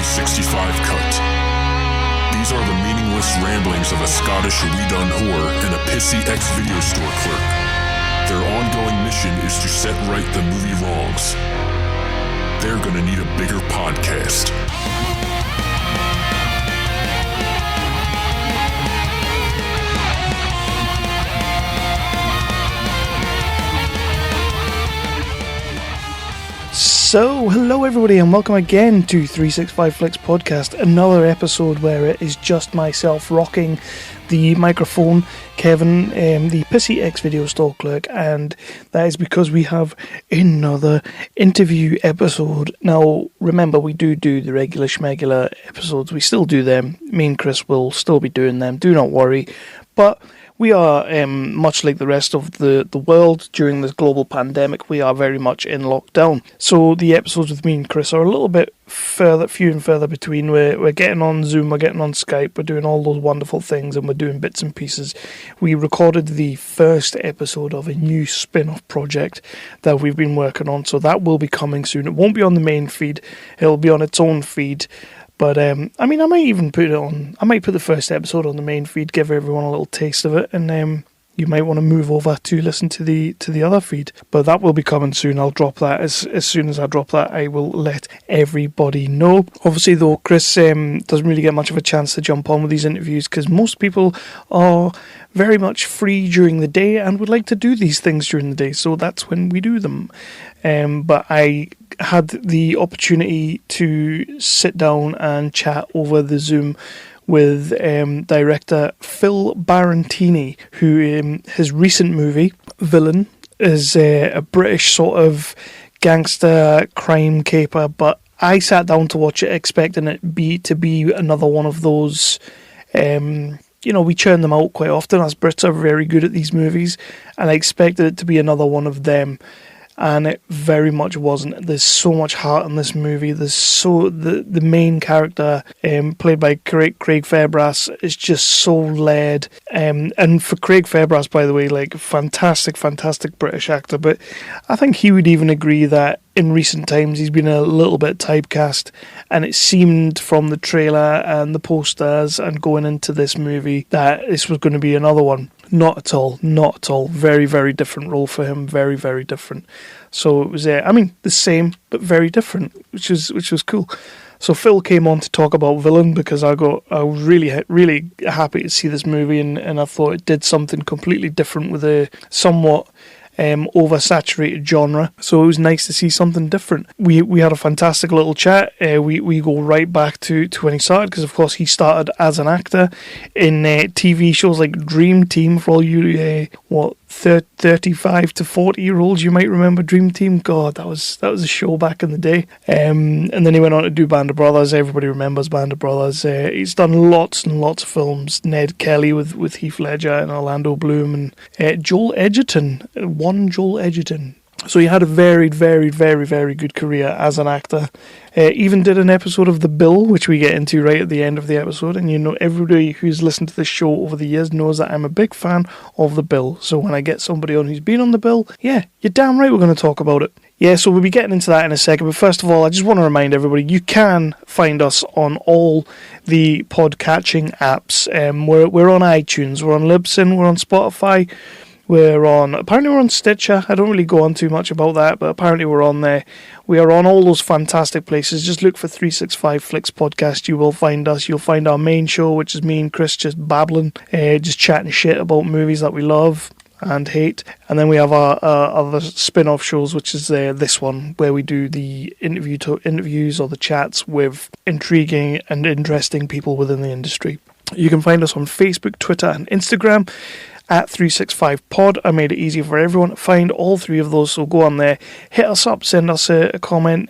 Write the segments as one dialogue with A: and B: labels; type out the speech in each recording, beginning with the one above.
A: 365 cut. These are the meaningless ramblings of a Scottish we-done whore and a pissy ex-video store clerk. Their ongoing mission is to set right the movie wrongs. They're gonna need a bigger podcast.
B: So, hello everybody and welcome again to 365 Flicks Podcast, another episode where it is just myself rocking the microphone, Kevin, the pissy ex-video store clerk, and that is because we have another interview episode. Now, remember, we do the regular schmegular episodes, we still do them, me and Chris will still be doing them, do not worry, but we are, much like the rest of the world during this global pandemic, we are very much in lockdown. So the episodes with me and Chris are a little bit few and further between. We're getting on Zoom, we're getting on Skype, we're doing all those wonderful things, and we're doing bits and pieces. We recorded the first episode of a new spin-off project that we've been working on, so that will be coming soon. It won't be on the main feed, it'll be on its own feed. But, I might even put it on, I might put the first episode on the main feed, give everyone a little taste of it, and you might want to move over to listen to the other feed. But that will be coming soon. I'll drop that. As soon as I drop that, I will let everybody know. Obviously, though, Chris doesn't really get much of a chance to jump on with these interviews because most people are very much free during the day and would like to do these things during the day, so that's when we do them. But I had the opportunity to sit down and chat over the Zoom with director Phil Barantini, who his recent movie, Villian, is a British sort of gangster crime caper, but I sat down to watch it expecting it to be another one of those, we churn them out quite often, as Brits are very good at these movies, and I expected it to be another one of them. And it very much wasn't. There's so much heart in this movie. The main character, played by Craig Fairbrass, is just so led. And for Craig Fairbrass, by the way, fantastic British actor. But I think he would even agree that in recent times he's been a little bit typecast, and it seemed from the trailer and the posters and going into this movie that this was going to be another one. Not at all. Very, very different role for him. Very, very different. So it was, the same, but very different, which was cool. So Phil came on to talk about Villian because I was really, really happy to see this movie, and I thought it did something completely different with a somewhat oversaturated genre, so it was nice to see something different. We had a fantastic little chat. We go right back to when he started, because of course he started as an actor in TV shows like Dream Team. For all you 35 to 40 year olds, you might remember Dream Team. God, that was a show back in the day. And then he went on to do Band of Brothers. Everybody remembers Band of Brothers. He's done lots and lots of films. Ned Kelly with Heath Ledger and Orlando Bloom, and Joel Edgerton. So he had a very, very, very, very good career as an actor. Even did an episode of The Bill, which we get into right at the end of the episode. And everybody who's listened to this show over the years knows that I'm a big fan of The Bill. So when I get somebody on who's been on The Bill, yeah, you're damn right we're going to talk about it. Yeah, so we'll be getting into that in a second. But first of all, I just want to remind everybody, you can find us on all the podcatching apps. We're on iTunes, we're on Libsyn, we're on Spotify. Apparently we're on Stitcher. I don't really go on too much about that, but apparently we're on there. We are on all those fantastic places. Just look for 365 Flicks Podcast. You will find us. You'll find our main show, which is me and Chris just babbling, just chatting shit about movies that we love and hate. And then we have our other spin-off shows, which is this one, where we do the interviews or the chats with intriguing and interesting people within the industry. You can find us on Facebook, Twitter, and Instagram at 365pod. I made it easy for everyone to find all three of those, so go on there, hit us up, send us a comment.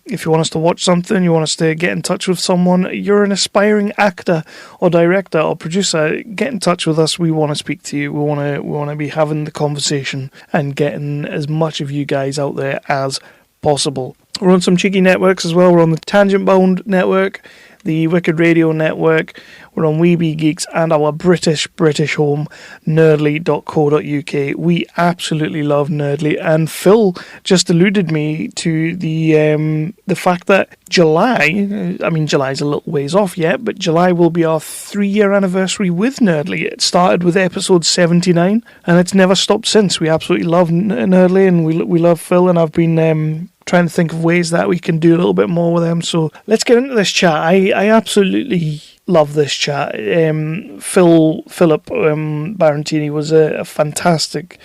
B: If you want us to watch something, you want us to get in touch with someone, you're an aspiring actor or director or producer, get in touch with us. We want to speak to you. We want to be having the conversation and getting as much of you guys out there as possible. We're on some cheeky networks as well. We're on the Tangent Bound network, the Wicked Radio Network. We're on Weeby Geeks and our British home, nerdly.co.uk. We absolutely love Nerdly, and Phil just alluded me to the fact that July, I mean July's a little ways off yet, but July will be our 3-year anniversary with Nerdly. It started with episode 79 and it's never stopped since. We absolutely love Nerdly, and we love Phil, and I've been trying to think of ways that we can do a little bit more with them. So let's get into this chat. I absolutely love this chat. Philip Barantini was a fantastic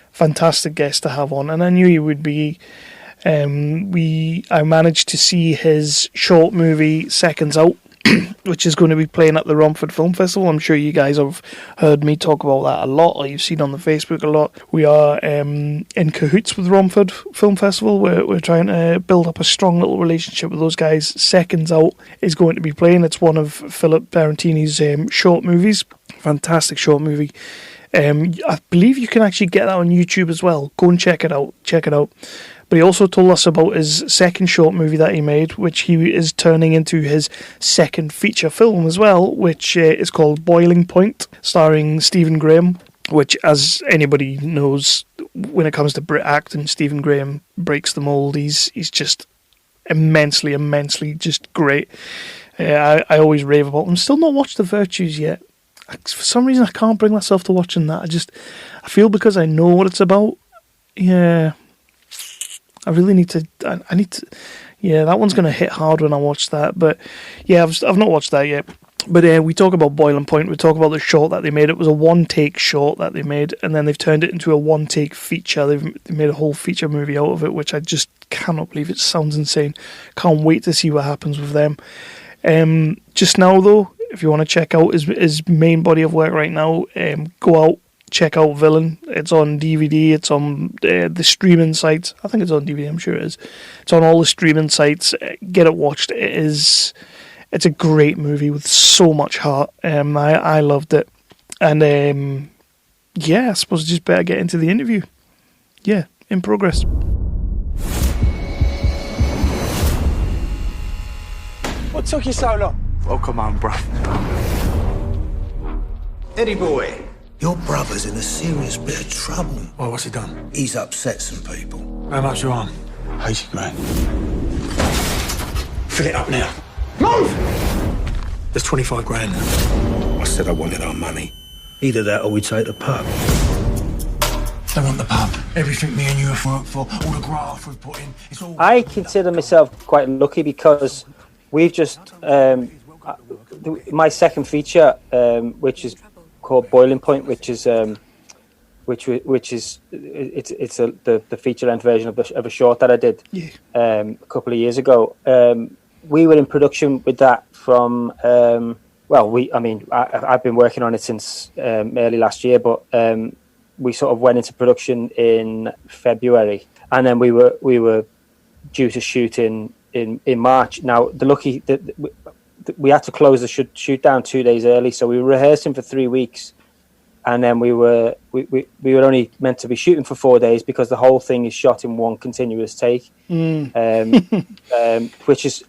B: guest to have on, and I knew he would be. I managed to see his short movie Seconds Out, which is going to be playing at the Romford Film Festival. I'm sure you guys have heard me talk about that a lot, or you've seen on the Facebook a lot. We are in cahoots with Romford Film Festival. We're trying to build up a strong little relationship with those guys. Seconds Out is going to be playing. It's one of Philip Barantini's short movies. Fantastic short movie. I believe you can actually get that on YouTube as well. Go and check it out. But he also told us about his second short movie that he made, which he is turning into his second feature film as well, which is called Boiling Point, starring Stephen Grimm, which, as anybody knows, when it comes to Brit acting, Stephen Grimm breaks the mould. He's just immensely just great. I always rave about him. Still not watched The Virtues yet. For some reason, I can't bring myself to watching that. I feel because I know what it's about. Yeah. I really need to. I need to. Yeah, that one's going to hit hard when I watch that. But yeah, I've not watched that yet. But we talk about Boiling Point. We talk about the short that they made. It was a one-take short that they made, and then they've turned it into a one-take feature. They made a whole feature movie out of it, which I just cannot believe. It sounds insane. Can't wait to see what happens with them. Just now, though, if you want to check out his main body of work right now, go out. Check out Villian. It's on DVD. It's on the streaming sites. I think it's on DVD. I'm sure it is. It's on all the streaming sites. Get it watched. It's a great movie with so much heart. I loved it. And yeah, I suppose I just better get into the interview. Yeah, in progress.
C: What took you so long?
D: Oh, come on, bro.
C: Eddie boy.
E: Your brother's in a serious bit of trouble.
D: Well, what's he done?
E: He's upset some people.
D: How much you on? 80 grand. Fill it up now.
C: Move!
D: There's 25 grand.
E: I said I wanted our money. Either that or we take the pub.
D: They want the pub. Everything me and you have worked for, all the graft we've put in, it's all...
F: I consider myself quite lucky because we've just... my second feature, which is called Boiling Point, which is the feature length version of a short that I did a couple of years ago. We were in production with that from I've been working on it since early last year, but we sort of went into production in February, and then we were due to shoot in March. Now we had to close the shoot down 2 days early, so we were rehearsing for 3 weeks, and then we were only meant to be shooting for 4 days because the whole thing is shot in one continuous take, which is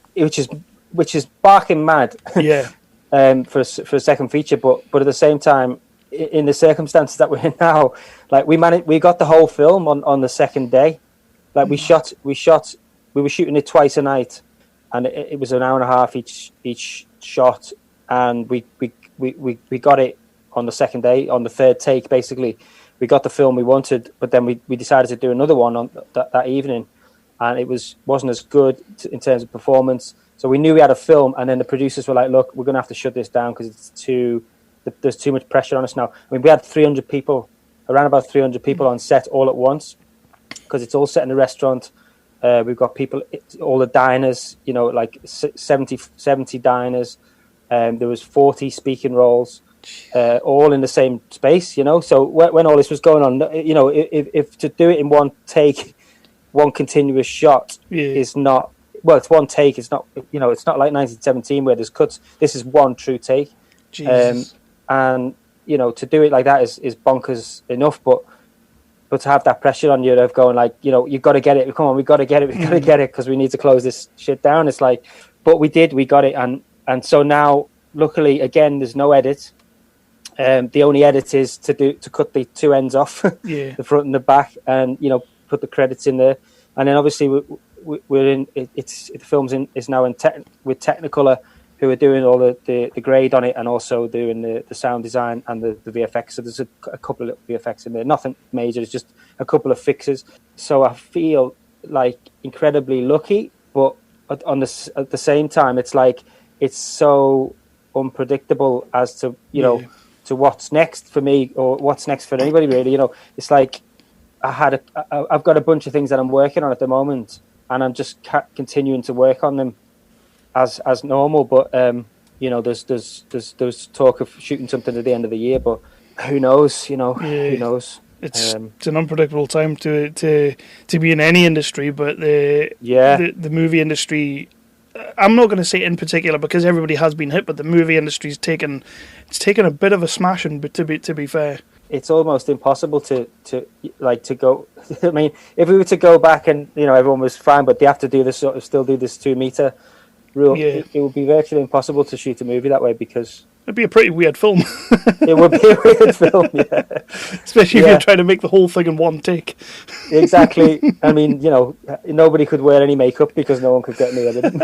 F: barking mad. Yeah. For a second feature, but at the same time, in the circumstances that we're in now, like we got the whole film on the second day. Like we were shooting it twice a night. And it was an hour and a half each shot, and we got it on the second day, on the third take. Basically, we got the film we wanted, but then we decided to do another one on that evening, and it wasn't as good in terms of performance. So we knew we had a film, and then the producers were like, "Look, we're going to have to shut this down because there's too much pressure on us now." I mean, we had around about 300 people on set all at once, because it's all set in a restaurant. We've got people, all the diners, like 70 diners. There was 40 speaking roles, all in the same space, So when all this was going on, if to do it in one take, one continuous shot is not, well, it's one take. It's not, it's not like 1917 where there's cuts. This is one true take. And, to do it like that is bonkers enough, but to have that pressure on you of going like, you've got to get it. Come on, we've got to get it. We've got to get it because we need to close this shit down. It's like, but we got it. And And so now, luckily, again, there's no edit. The only edit is to cut the two ends off,
B: yeah,
F: the front and the back, and put the credits in there. And then obviously we're in. The film's is now with Technicolor, who are doing all the grade on it, and also doing the sound design and the VFX. So there's a couple of little VFX in there, nothing major. It's just a couple of fixes. So I feel like incredibly lucky, but at the same time, it's like it's so unpredictable as to to what's next for me or what's next for anybody really. It's like I've got a bunch of things that I'm working on at the moment, and I'm just continuing to work on them as normal. But there's talk of shooting something at the end of the year, but who knows? Who knows?
B: It's an unpredictable time to be in any industry, but the movie industry, I'm not going to say in particular because everybody has been hit, but the movie industry's taken a bit of a smashing. But to be fair,
F: it's almost impossible to go. I mean, if we were to go back and everyone was fine, but they have to do this still do this 2 meter rule. Yeah. It would be virtually impossible to shoot a movie that way because
B: it'd be a pretty weird film.
F: It would be a weird film, yeah.
B: Especially if you're trying to make the whole thing in one take.
F: Exactly. I mean, nobody could wear any makeup because no one could get any editing.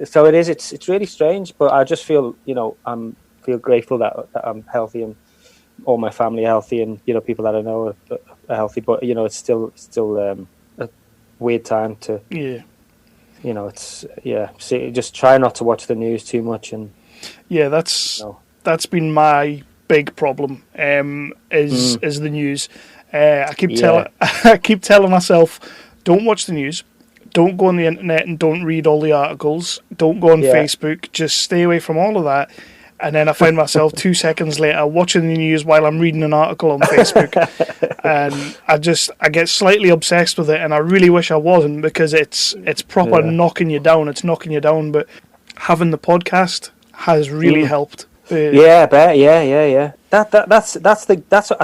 F: So it is. It's really strange, but I just feel, feel grateful that I'm healthy and all my family are healthy, and people that I know are healthy. But it's still a weird time to.
B: Yeah.
F: Just try not to watch the news too much, and
B: that's been my big problem. Is the news? I keep telling myself, don't watch the news, don't go on the internet, and don't read all the articles. Don't go on Facebook. Just stay away from all of that. And then I find myself 2 seconds later watching the news while I'm reading an article on Facebook, and I get slightly obsessed with it. And I really wish I wasn't, because it's proper knocking you down. It's knocking you down. But having the podcast has really helped.
F: I bet. Yeah. I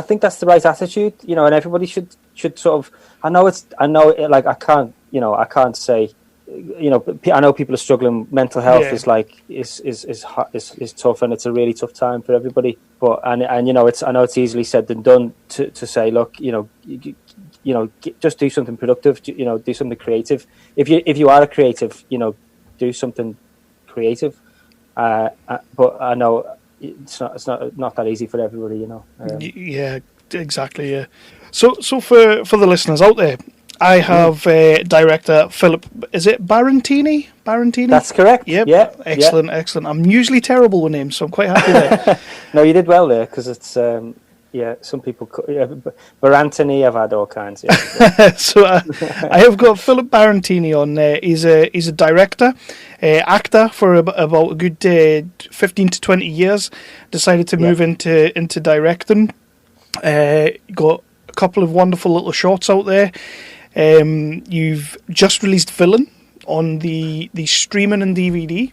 F: think that's the right attitude. And everybody should sort of. I know I can't say. I know people are struggling. Mental health is tough, and it's a really tough time for everybody. But I know it's easily said than done to say, look, just do something productive. Do something creative. If you are a creative, do something creative. But I know it's not that easy for everybody.
B: Yeah, exactly. Yeah. So for the listeners out there, I have director Philip. Is it Barantini? Barantini?
F: That's correct.
B: Yep. Yeah. Excellent. I'm usually terrible with names, so I'm quite happy there.
F: No, you did well there, because it's some people. Barantini, I've had all kinds. Yeah.
B: So I have got Philip Barantini on there. He's a director, actor for about a good 15 to 20 years. Decided to move into directing. Got a couple of wonderful little shorts out there. You've just released Villian on the streaming and DVD.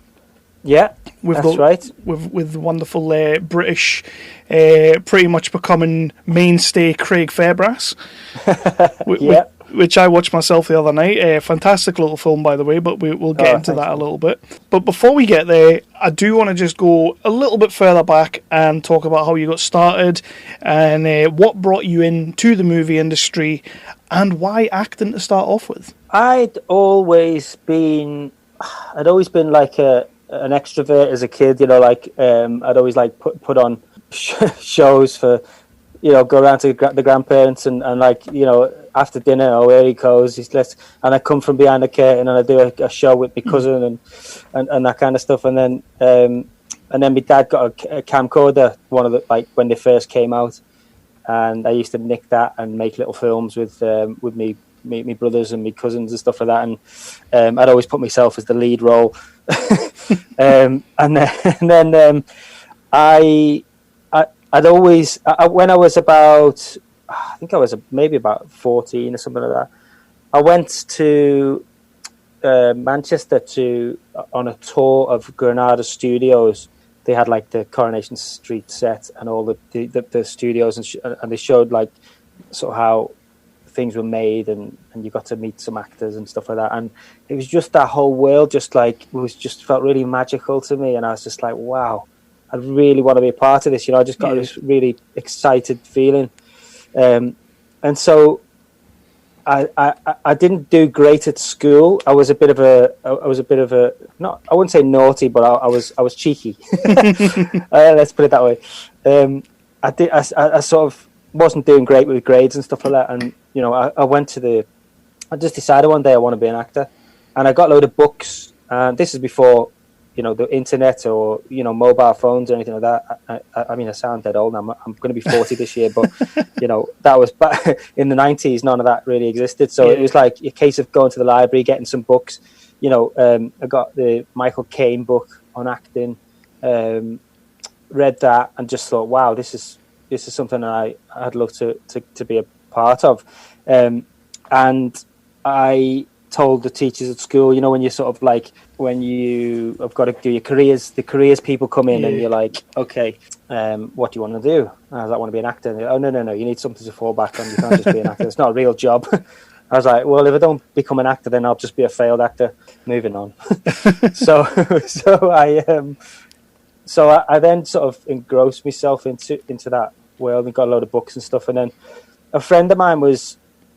F: Yeah, that's right.
B: With wonderful British, pretty much becoming mainstay Craig Fairbrass. Which I watched myself the other night. Fantastic little film, by the way, but we'll get into that a little bit. But before we get there, I do want to just go a little bit further back and talk about how you got started and what brought you into the movie industry and why acting to start off with.
F: I'd always been like an extrovert as a kid. I'd always put on shows for. Go around to the grandparents and after dinner, here he goes. And I come from behind the curtain and I do a show with my cousin and that kind of stuff. And then my dad got a camcorder, one of the when they first came out, and I used to nick that and make little films with me brothers and my cousins and stuff like that. And I'd always put myself as the lead role. And then I'd always, when I was about, I think I was maybe about 14 or something like that, I went to Manchester on a tour of Granada Studios. They had the Coronation Street set and all the studios, and they showed sort of how things were made, and you got to meet some actors and stuff like that. And it was just that whole world, just felt really magical to me. And I was just like, wow, I really want to be a part of this. I just got this really excited feeling. And so I didn't do great at school. I was a bit of a not, I wouldn't say naughty, but I was cheeky. Let's put it that way. I sort of wasn't doing great with grades and stuff like that. And, I just decided one day I want to be an actor, and I got a load of books. And this is before, the internet or, mobile phones or anything like that. I mean, I sound dead old now. I'm going to be 40 this year, but, that was back in the 90s. None of that really existed. So it was like a case of going to the library, getting some books. I got the Michael Caine book on acting, read that and just thought, wow, this is something I'd love to be a part of. And I told the teachers at school, when you sort of like, when you have got to do your careers, the careers people come in and you're like, okay, what do you want to do? I was like, I want to be an actor. And oh, no, you need something to fall back on. You can't just be an actor. It's not a real job. I was like, well, if I don't become an actor, then I'll just be a failed actor. Moving on. So I then sort of engrossed myself into that world and got a load of books and stuff. And then a friend of mine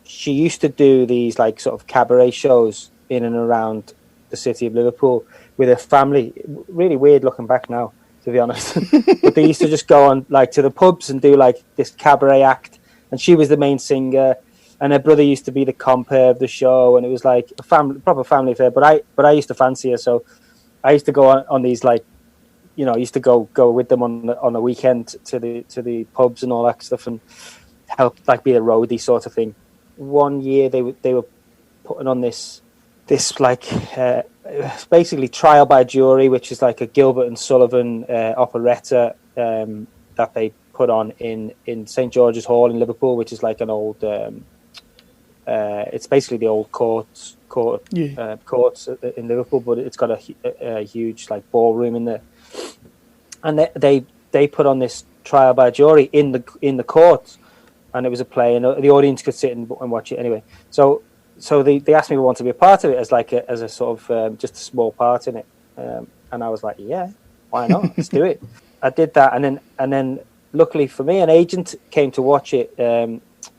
F: she used to do these like sort of cabaret shows in and around the city of Liverpool with her family. Really weird looking back now, to be honest. But they used to just go on like to the pubs and do like this cabaret act, and she was the main singer, and her brother used to be the compere of the show, and it was like a proper family affair. But I used to fancy her, so I used to go on these like, I used to go with them on the weekend to the pubs and all that stuff, and help like be a roadie sort of thing. One year they were putting on this like basically trial by jury, which is like a Gilbert and Sullivan operetta that they put on in St George's Hall in Liverpool, which is like an old it's basically the old courts in Liverpool, but it's got a huge like ballroom in there. And they put on this trial by jury in the court, and it was a play, and the audience could sit and watch it anyway. So they asked me if I wanted to be a part of it as a sort of just a small part in it, and I was like, yeah, why not? Let's do it. I did that, and then luckily for me, an agent came to watch it.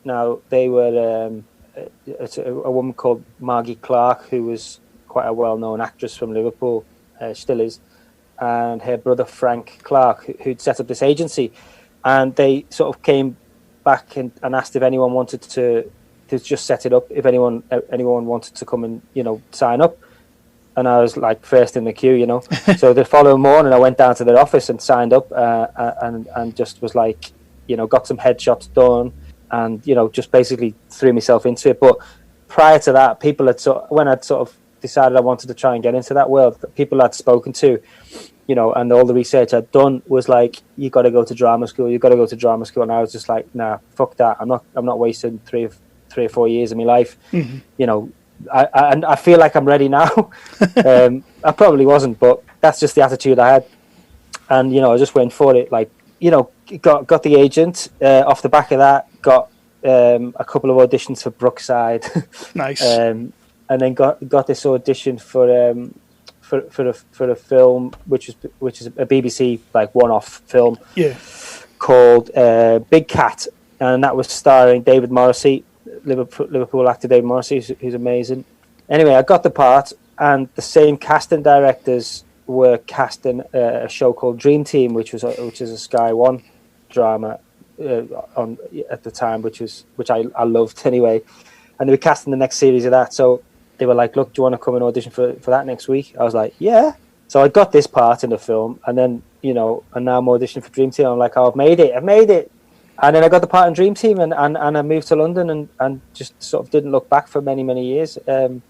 F: Now they were a woman called Margie Clark, who was quite a well-known actress from Liverpool, still is, and her brother Frank Clark, who'd set up this agency, and they sort of came back and asked if anyone wanted to just set it up, if anyone wanted to come and sign up. And I was like first in the queue, So the following morning I went down to their office and signed up, and just was like, got some headshots done, and just basically threw myself into it. But prior to that, people had when I'd sort of decided I wanted to try and get into that world, people I'd spoken to, and all the research I'd done was like, you got to go to drama school. And I was just like, nah, fuck that. I'm not wasting 3 or 4 years of my life. Mm-hmm. I feel like I'm ready now. I probably wasn't, but that's just the attitude I had. And, I just went for it. Like, got the agent off the back of that, got a couple of auditions for Brookside. Nice. And then got this audition for a film which is a BBC like one-off film, called Big Cat, and that was starring David Morrissey, Liverpool actor David Morrissey, who's amazing. Anyway, I got the part, and the same casting directors were casting a show called Dream Team, which is a Sky One drama on at the time, which I loved anyway, and they were casting the next series of that. So they were like, look, do you want to come and audition for that next week? I was like, yeah. So I got this part in the film, and then, and now I'm auditioning for Dream Team. I'm like, oh, I've made it. And then I got the part in Dream Team, and I moved to London and just sort of didn't look back for many, many years. And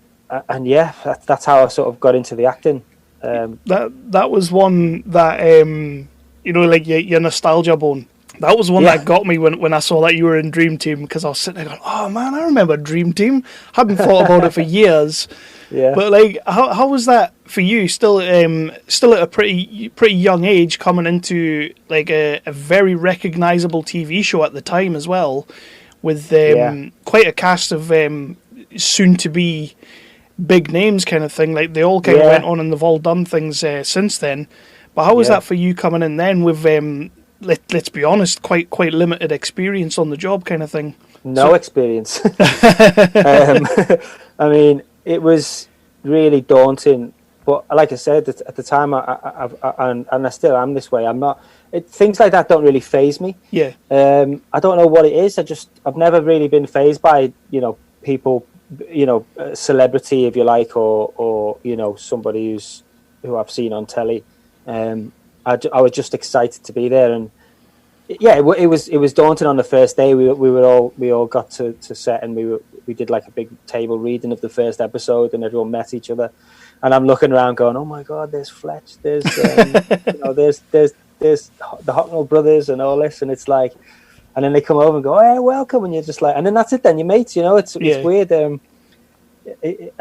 F: yeah, that's how I sort of got into the acting.
B: That was one that, like your nostalgia bone. That was one that got me when I saw that you were in Dream Team, because I was sitting there going, oh man, I remember Dream Team. Hadn't thought about it for years. Yeah. But like, how was that for you? Still at a pretty young age, coming into like a very recognizable TV show at the time as well. with quite a cast of soon-to-be big names kind of thing. Like, they all kind of went on and they've all done things since then. But how was that for you coming in then with, let's be honest, quite limited experience on the job kind of thing?
F: No experience. I mean, it was really daunting. But like I said, at the time, and I still am this way. I'm not. Things like that don't really faze me.
B: Yeah.
F: I don't know what it is. I've never really been fazed by people, celebrity, if you like, or somebody who I've seen on telly. I was just excited to be there, and it was daunting on the first day. We all got to set, and we did like a big table reading of the first episode, and everyone met each other. And I'm looking around, going, "Oh my God, there's Fletch, there's there's the Hocknell brothers and all this," and it's like, and then they come over and go, "Hey, welcome," and you're just like, and then that's it. Then your mates, it's weird. It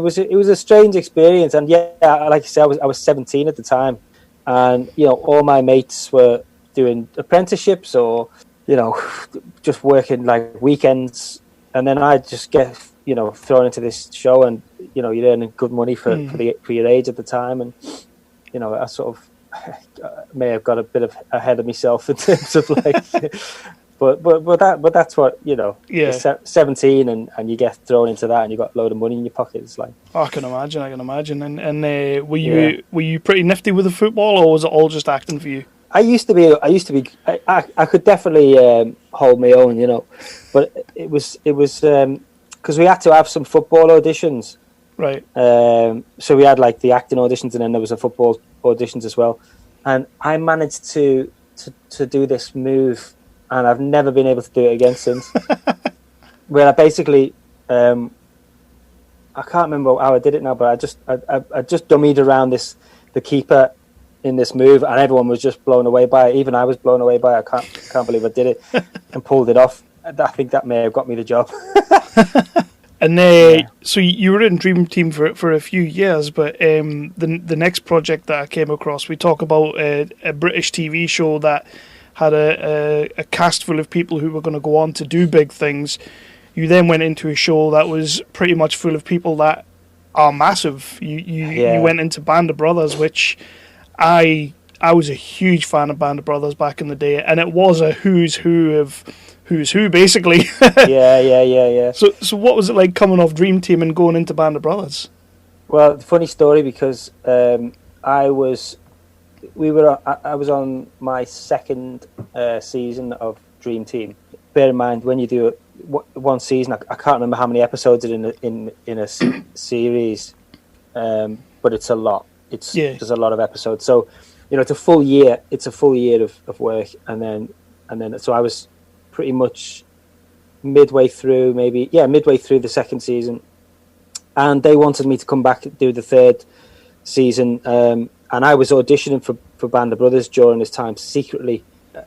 F: was a strange experience, and like I said, I was 17 at the time, and all my mates were doing apprenticeships or just working like weekends, and then I just get thrown into this show, and you're earning good money for your age at the time, and I sort of may have got a bit ahead of myself in terms of like, but that's what you're 17 and you get thrown into that, and you got a load of money in your pocket. It's like,
B: I can imagine. And were you pretty nifty with the football, or was it all just acting for you?
F: I used to be. I could definitely hold my own, but it was because we had to have some football auditions,
B: right?
F: So we had like the acting auditions, and then there was a football auditions as well. And I managed to do this move, and I've never been able to do it again since. Where I basically, I can't remember how I did it now, but I just dummied around the keeper in this move, and everyone was just blown away by it. Even I was blown away by it. I can't believe I did it and pulled it off. I think that may have got me the job.
B: And so you were in Dream Team for a few years, but the next project that I came across, we talk about a British TV show that had a cast full of people who were going to go on to do big things. You then went into a show that was pretty much full of people that are massive. You went into Band of Brothers, which I was a huge fan of Band of Brothers back in the day, and it was a who's who basically. Yeah. So what was it like coming off Dream Team and going into Band of Brothers?
F: Well, funny story, because I was on my second season of Dream Team. Bear in mind, when you do one season, I can't remember how many episodes are in a series, but it's a lot. There's a lot of episodes, so it's a full year. It's a full year of work, and then so I was pretty much midway through the second season, and they wanted me to come back and do the third season, and I was auditioning for Band of Brothers during this time secretly,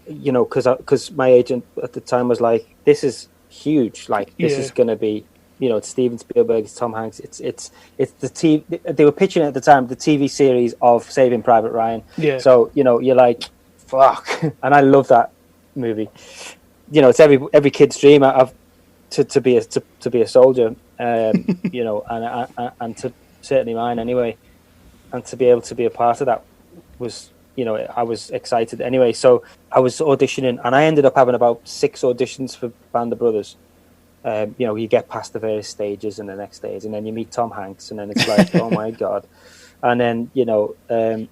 F: because my agent at the time was like, "This is huge, like this is going to be." It's Steven Spielberg, it's Tom Hanks, it's the TV. They were pitching at the time the TV series of Saving Private Ryan. Yeah. So you're like, fuck, and I love that movie. It's every kid's dream to be a soldier. And to certainly mine anyway. And to be able to be a part of that was, I was excited anyway. So I was auditioning, and I ended up having about 6 auditions for Band of Brothers. You get past the various stages and the next stage, and then you meet Tom Hanks, and then it's like, oh my God. And then, and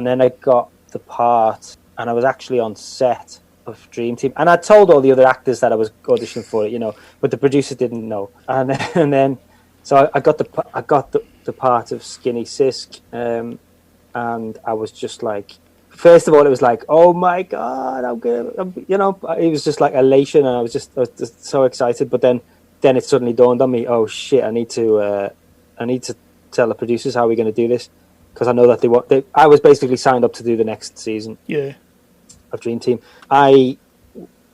F: then I got the part, and I was actually on set of Dream Team. And I told all the other actors that I was auditioning for it, but the producers didn't know. And then so I got the part of Skinny Sisk, and I was just like, first of all, it was like, oh my God, it was just like elation, and I was just so excited. But then it suddenly dawned on me, oh shit, I need to tell the producers how we're going to do this, because I know that I was basically signed up to do the next season of Dream Team. I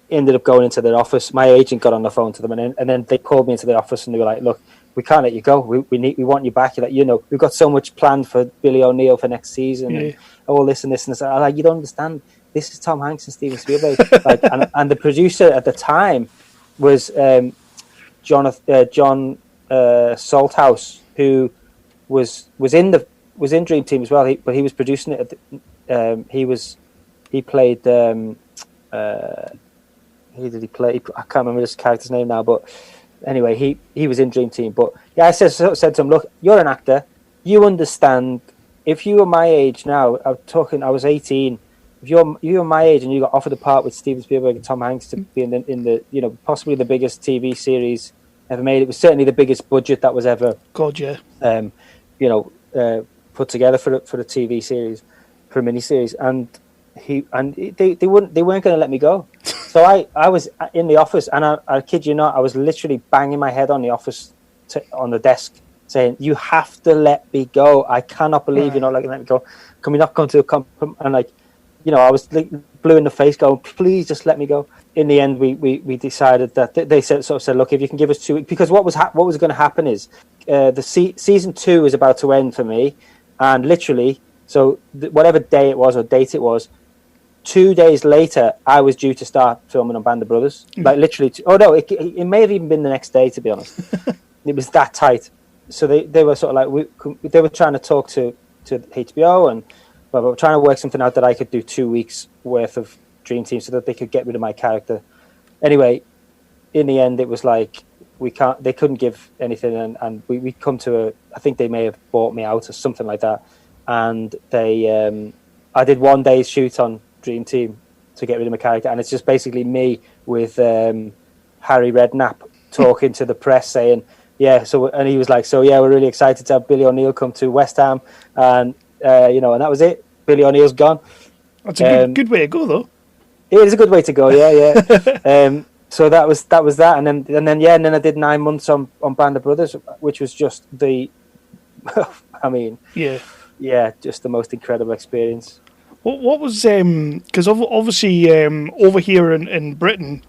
F: ended up going into their office. My agent got on the phone to them, and then they called me into the office, and they were like, look, we can't let you go. We want you back. We've got so much planned for Billy O'Neill for next season, and all this and this and this. I'm like, you don't understand. This is Tom Hanks and Steven Spielberg. And the producer at the time was John Salthouse, who was in Dream Team as well. But he was producing it. He played. Who did he play? I can't remember this character's name now. But anyway, he was in Dream Team. But yeah, I said to him, "Look, you're an actor. You understand. If you were my age now, I was 18. If you're my age and you got offered a part with Steven Spielberg and Tom Hanks to be in the possibly the biggest TV series ever made, it was certainly the biggest budget that was ever
B: put
F: together for a TV series, for a miniseries, and they weren't going to let me go. So I was in the office, and I kid you not, I was literally banging my head on the office on the desk, saying, "You have to let me go. I cannot believe you're not letting me go. Can we not come to a compromise?" And I was blue in the face, going, "Please just let me go." In the end, we decided that they said, "Look, if you can give us 2 weeks," because what was going to happen is season 2 is about to end for me, and literally, so whatever day it was or date it was, 2 days later, I was due to start filming on Band of Brothers. Like literally, it may have even been the next day, to be honest. It was that tight. So they were sort of like they were trying to talk to HBO and. But we were trying to work something out that I could do 2 weeks worth of Dream Team so that they could get rid of my character. Anyway, in the end, it was like they couldn't give anything, and we come to I think they may have bought me out or something like that. And I did 1 day's shoot on Dream Team to get rid of my character, and it's just basically me with Harry Redknapp talking to the press saying, "Yeah." So and he was like, "So yeah, we're really excited to have Billy O'Neill come to West Ham," and and that was it. Billy O'Neill's gone.
B: That's a good way to go, though.
F: It is a good way to go, yeah. So that was that, and then I did 9 months on Band of Brothers, which was just I mean, just the most incredible experience.
B: What was because obviously over here in Britain,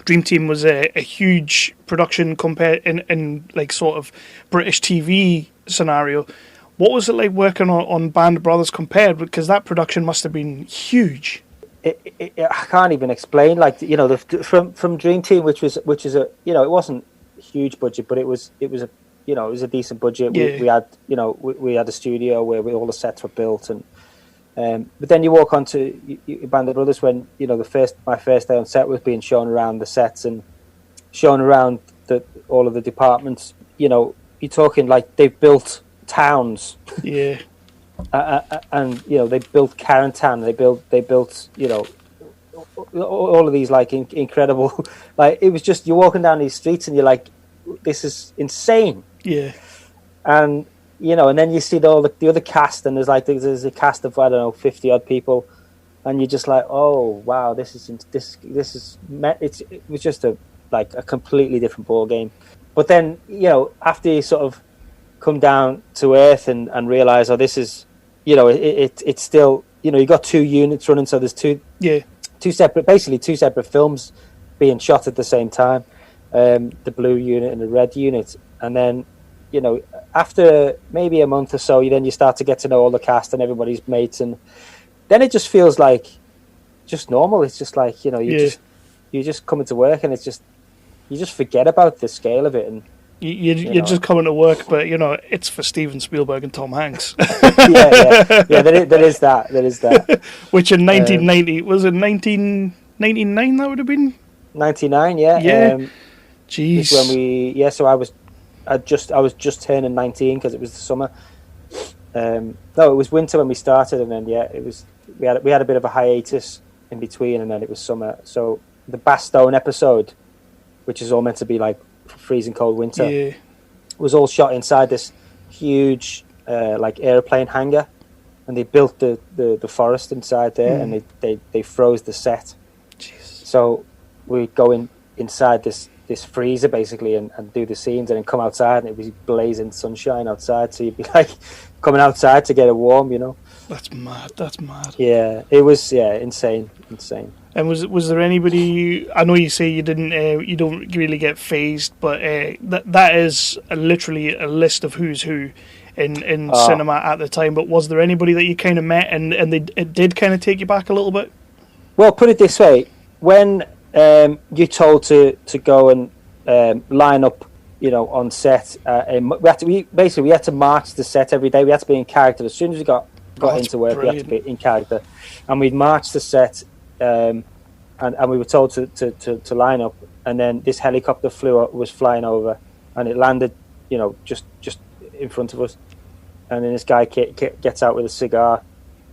B: Dream Team was a huge production compared in like sort of British TV scenario. What was it like working on Band of Brothers compared? Because that production must have been huge.
F: I can't even explain. Like from Dream Team, which is a it wasn't a huge budget, but it was a decent budget.
B: Yeah.
F: We had we had a studio where all the sets were built, and but then you walk onto Band of Brothers when my first day on set was being shown around the sets and shown around all of the departments. You're talking like they've built towns, and they built Carentan, they built all of these like incredible, like it was just you're walking down these streets and you're like, this is insane, and and then you see the other cast, and there's a cast of 50 odd people, and you're just like, oh wow, it was just a completely different ball game. But then after you sort of come down to earth and realize, this is, it's still, you got 2 units running, so there's two separate films being shot at the same time, the blue unit and the red unit, and then after maybe a month or so, you start to get to know all the cast and everybody's mates, and then it just feels like just normal. It's just like you're just coming to work, and it's just you just forget about the scale of it, and
B: You're just coming to work, but it's for Steven Spielberg and Tom Hanks.
F: yeah. There is that. Which
B: in 1990 was it 1999? That would have been
F: 99. Yeah.
B: Jeez.
F: When so I was just turning 19 because it was the summer. No, it was winter when we started, and then it was we had a bit of a hiatus in between, and then it was summer. So the Bastogne episode, which is all meant to be like freezing cold winter, was all shot inside this huge airplane hangar, and they built the forest inside there, and they froze the set.
B: Jesus.
F: So we'd go inside this freezer basically and do the scenes, and then come outside, and it was blazing sunshine outside, so you'd be like coming outside to get it warm.
B: That's mad.
F: Yeah, it was insane.
B: And was there anybody? I know you say you don't really get phased, but that is literally a list of who's who in cinema at the time. But was there anybody that you kind of met and it did kind of take you back a little bit?
F: Well, put it this way: when you're told to go and line up, on set. We had to march the set every day. We had to be in character as soon as we got into work. Brilliant. We had to be in character, and we'd march the set, and we were told to line up. And then this helicopter was flying over, and it landed, just in front of us. And then this guy gets out with a cigar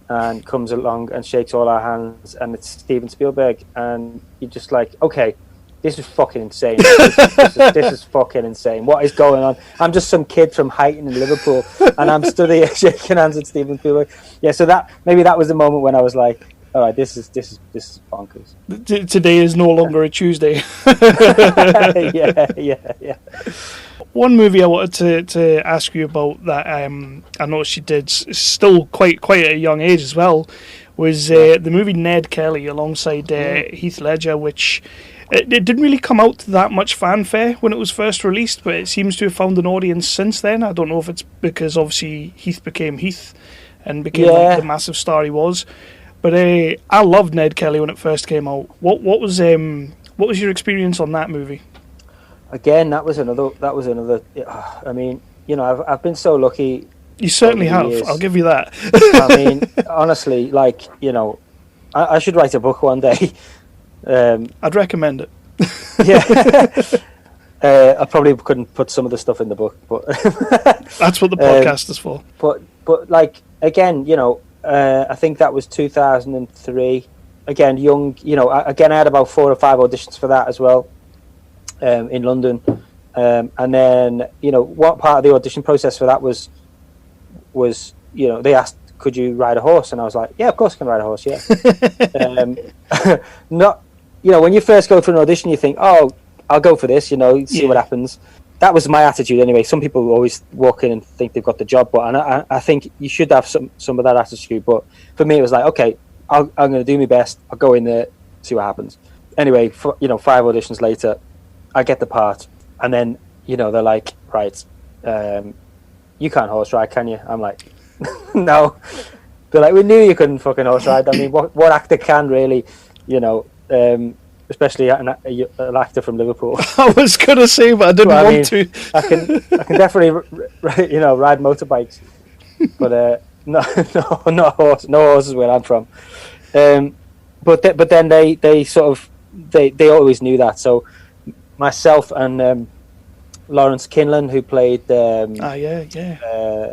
F: and comes along and shakes all our hands, and it's Steven Spielberg. And you're just like, okay, this is fucking insane. This is fucking insane. What is going on? I'm just some kid from Huyton in Liverpool, and I'm stood here shaking hands with Steven Spielberg. Yeah, so that was the moment when I was like, all right, this is bonkers.
B: Today is no longer a Tuesday.
F: yeah.
B: One movie I wanted to ask you about that I noticed you did still quite at a young age as well was the movie Ned Kelly alongside Heath Ledger, which it didn't really come out to that much fanfare when it was first released, but it seems to have found an audience since then. I don't know if it's because obviously Heath became Heath and became the massive star he was. But I loved Ned Kelly when it first came out. What was your experience on that movie?
F: Again, that was another. I mean, I've been so lucky.
B: You certainly have. Years. I'll give you that.
F: I mean, honestly, I should write a book one day.
B: I'd recommend it.
F: Yeah, I probably couldn't put some of the stuff in the book, but
B: that's what the podcast is for.
F: But again, I think that was 2003. Again, young. I had about 4 or 5 auditions for that as well. In London, and then what part of the audition process for that was they asked, could you ride a horse, and I was like, yeah, of course I can ride a horse, yeah. Not when you first go for an audition, you think, oh, I'll go for this, see what happens. That was my attitude anyway. Some people always walk in and think they've got the job, but I think you should have some of that attitude. But for me, it was like, okay, I'm going to do my best. I'll go in there, see what happens. Anyway, 5 auditions later, I get the part, and then they're like, right, you can't horse ride, can you? I'm like, no. They're like, we knew you couldn't fucking horse ride. I mean, what actor can really, especially an actor from Liverpool?
B: I was gonna say, but I didn't want to.
F: I can definitely, ride motorbikes, but no horses where I'm from. But then they sort of they always knew that, so. Myself and Lawrence Kinlan, who played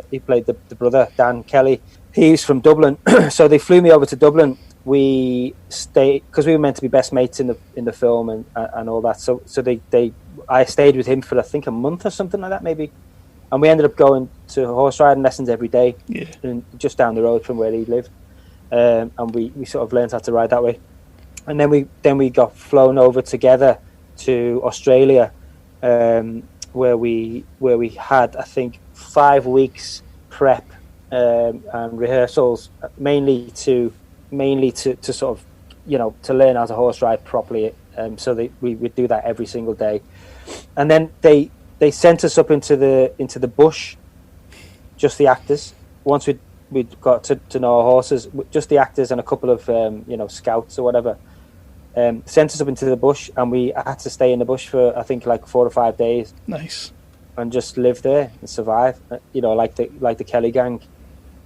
F: he played the brother Dan Kelly. He's from Dublin, so they flew me over to Dublin. We stayed because we were meant to be best mates in the film and all that. So I stayed with him for I think a month or something like that maybe, and we ended up going to horse riding lessons every day, just down the road from where he lived, and we sort of learned how to ride that way, and then we got flown over together to Australia, where we had I think 5 weeks prep and rehearsals, mainly to sort of to learn how to horse ride properly. So we would do that every single day, and then they sent us up into the bush, just the actors. Once we'd got to know our horses, just the actors and a couple of scouts or whatever. Sent us up into the bush, and we had to stay in the bush for I think like 4 or 5 days.
B: Nice. And
F: just live there and survive, like the Kelly gang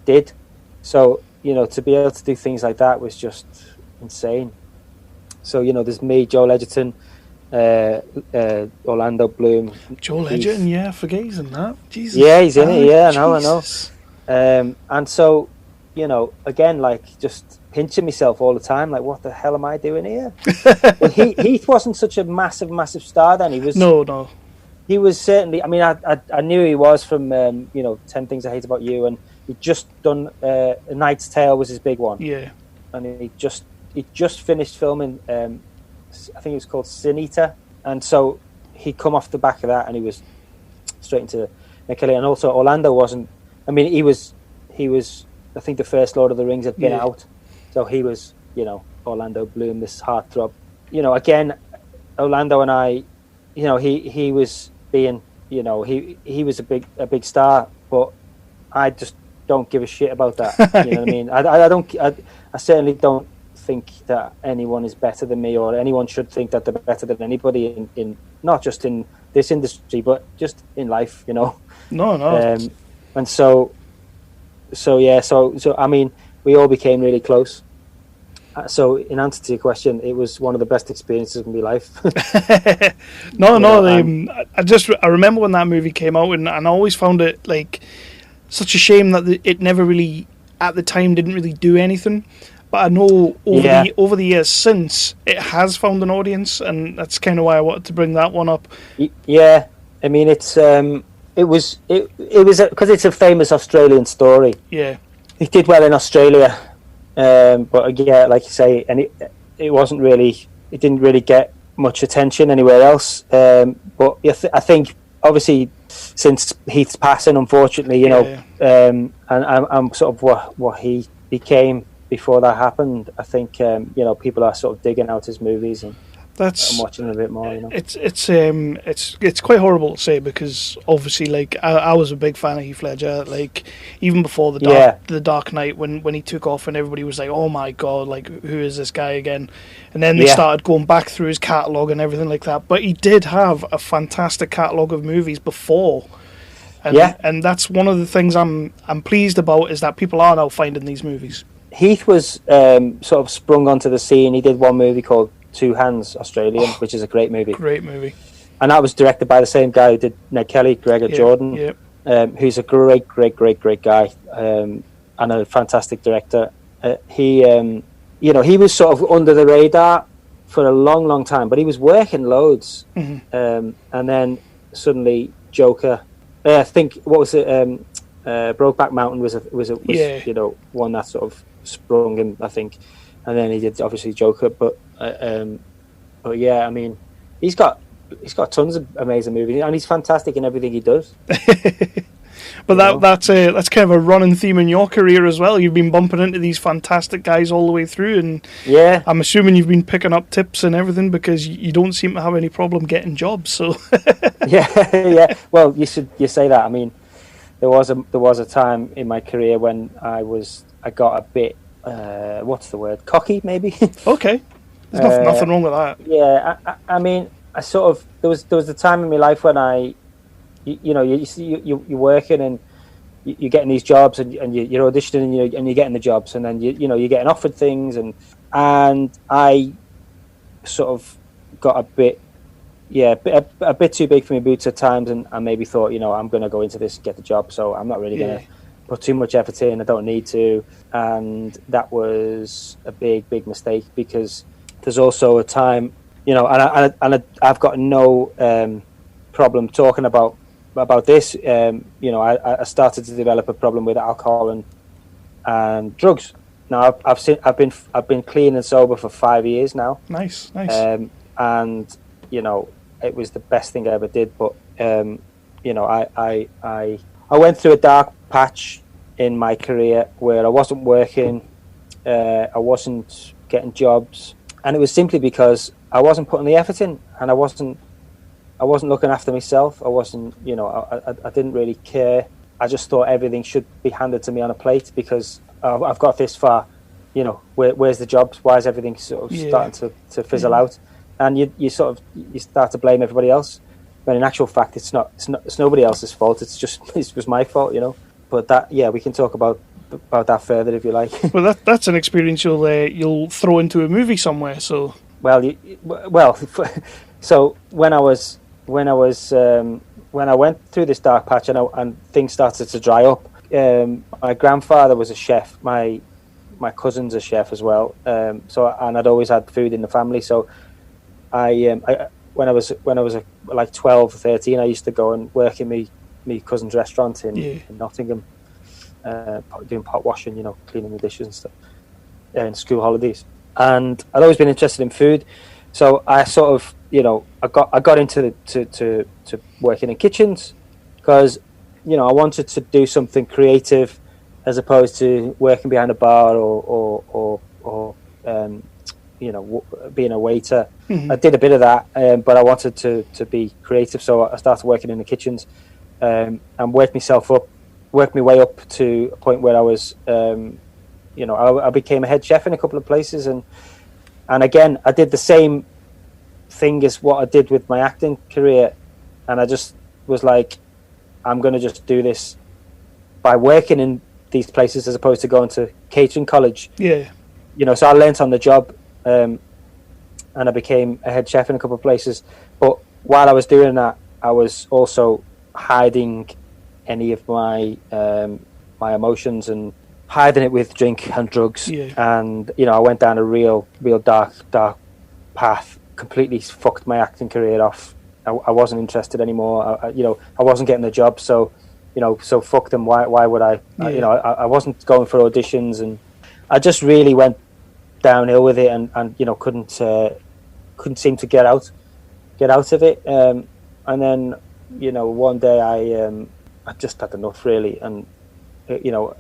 F: did. So to be able to do things like that was just insane. So there's me, Joel Edgerton, Orlando Bloom.
B: Joel Edgerton, yeah, I forget he's in that. Jesus.
F: Yeah, he's in it. Yeah, I know. And so again, like just pinching myself all the time, like what the hell am I doing here? Well, Heath wasn't such a massive star then. He was
B: no.
F: He was certainly. I mean, I knew he was from 10 Things I Hate About You, and he'd just done A Knight's Tale was his big one.
B: Yeah,
F: and he just finished filming. I think it was called Sin Eater, and so he'd come off the back of that, and he was straight into Ned Kelly. And also Orlando wasn't. I mean, he was. I think the first Lord of the Rings had been out. So he was, Orlando Bloom, this heartthrob. Again, Orlando and I, he was being, he was a big star, but I just don't give a shit about that. You know what I mean? I certainly don't think that anyone is better than me, or anyone should think that they're better than anybody in not just in this industry, but just in life, you know.
B: No.
F: And so I mean, we all became really close. So in answer to your question, it was one of the best experiences of my life.
B: I remember when that movie came out, and I always found it like such a shame that it never really, at the time, didn't really do anything. But I know over the years since, it has found an audience, and that's kind of why I wanted to bring that one up.
F: Yeah, I mean, it was because it's a famous Australian story.
B: Yeah,
F: it did well in Australia, but yeah, like you say, and it didn't really get much attention anywhere else. But I think obviously since Heath's passing, unfortunately, you know, and I'm sort of what he became before that happened. I think you know, people are sort of digging out his movies and watching them a bit more. You know,
B: it's quite horrible to say, because obviously, like, I was a big fan of Heath Ledger. Like, even before the Dark Knight, when he took off, and everybody was like, "Oh my god, like, who is this guy again?" And then they started going back through his catalogue and everything like that. But he did have a fantastic catalogue of movies before. And that's one of the things I'm pleased about, is that people are now finding these movies.
F: Heath was sort of sprung onto the scene. He did one movie called Two Hands, Australian, which is a great movie.
B: Great movie.
F: And that was directed by the same guy who did Ned Kelly, Gregor Jordan, who's a great guy, and a fantastic director. He was sort of under the radar for a long time, but he was working loads. And then suddenly Joker, I think, what was it? Brokeback Mountain was you know, one that sort of sprung him, I think, and then he did obviously Joker, but yeah, I mean, he's got tons of amazing movies, and he's fantastic in everything he does.
B: But that's kind of a running theme in your career as well. You've been bumping into these fantastic guys all the way through, and I'm assuming you've been picking up tips and everything, because you don't seem to have any problem getting jobs. So
F: yeah. Well, you say that. I mean, there was a time in my career when I got a bit what's the word? Cocky, maybe. Okay,
B: there's nothing wrong with that.
F: Yeah, I mean, I sort of there was a time in my life when you're working and you're getting these jobs, and you're auditioning and you're getting the jobs, and then you're getting offered things, and I sort of got a bit too big for my boots at times, and I maybe thought, I'm going to go into this, get the job, so I'm not really going to put too much effort in. I don't need to, and that was a big mistake, because there's also a time, and I've got no problem talking about this. I started to develop a problem with alcohol and drugs. Now I've been clean and sober for 5 years now.
B: Nice.
F: And it was the best thing I ever did. But I went through a dark patch in my career where I wasn't working, I wasn't getting jobs, and it was simply because I wasn't putting the effort in, and I wasn't looking after myself. I wasn't, I didn't really care. I just thought everything should be handed to me on a plate, because I've got this far. Where's the jobs? Why is everything sort of starting to fizzle out? And you start to blame everybody else, when in actual fact it's nobody else's fault. It was my fault, But we can talk about that further if you like.
B: Well, that's an experience you'll throw into a movie somewhere. So
F: so when I went through this dark patch and things started to dry up, my grandfather was a chef. My cousin's a chef as well. And I'd always had food in the family. So when I was like 12, 13, I used to go and work in my cousin's restaurant in Nottingham, doing pot washing, cleaning the dishes and stuff, in school holidays. And I'd always been interested in food, so I sort of, I got into to working in kitchens, because I wanted to do something creative as opposed to working behind a bar or being a waiter. I did a bit of that, but I wanted to be creative, so I started working in the kitchens, and worked my way up to a point where I was you know, I became a head chef in a couple of places, and again, I did the same thing as what I did with my acting career, and I just was like, I'm going to just do this by working in these places as opposed to going to catering college.
B: Yeah.
F: You know, so I learnt on the job, and I became a head chef in a couple of places. But while I was doing that, I was also hiding any of my my emotions and hiding it with drink and drugs.
B: Yeah.
F: And, you know, I went down a real dark path, completely fucked my acting career off. I wasn't interested anymore. I wasn't getting the job, so, you know, so fuck them. Why would I?
B: Yeah.
F: You know, I wasn't going for auditions, and I just really went downhill with it, and you know, couldn't seem to get out of it. And then, you know, one day I just had enough, really. And you know,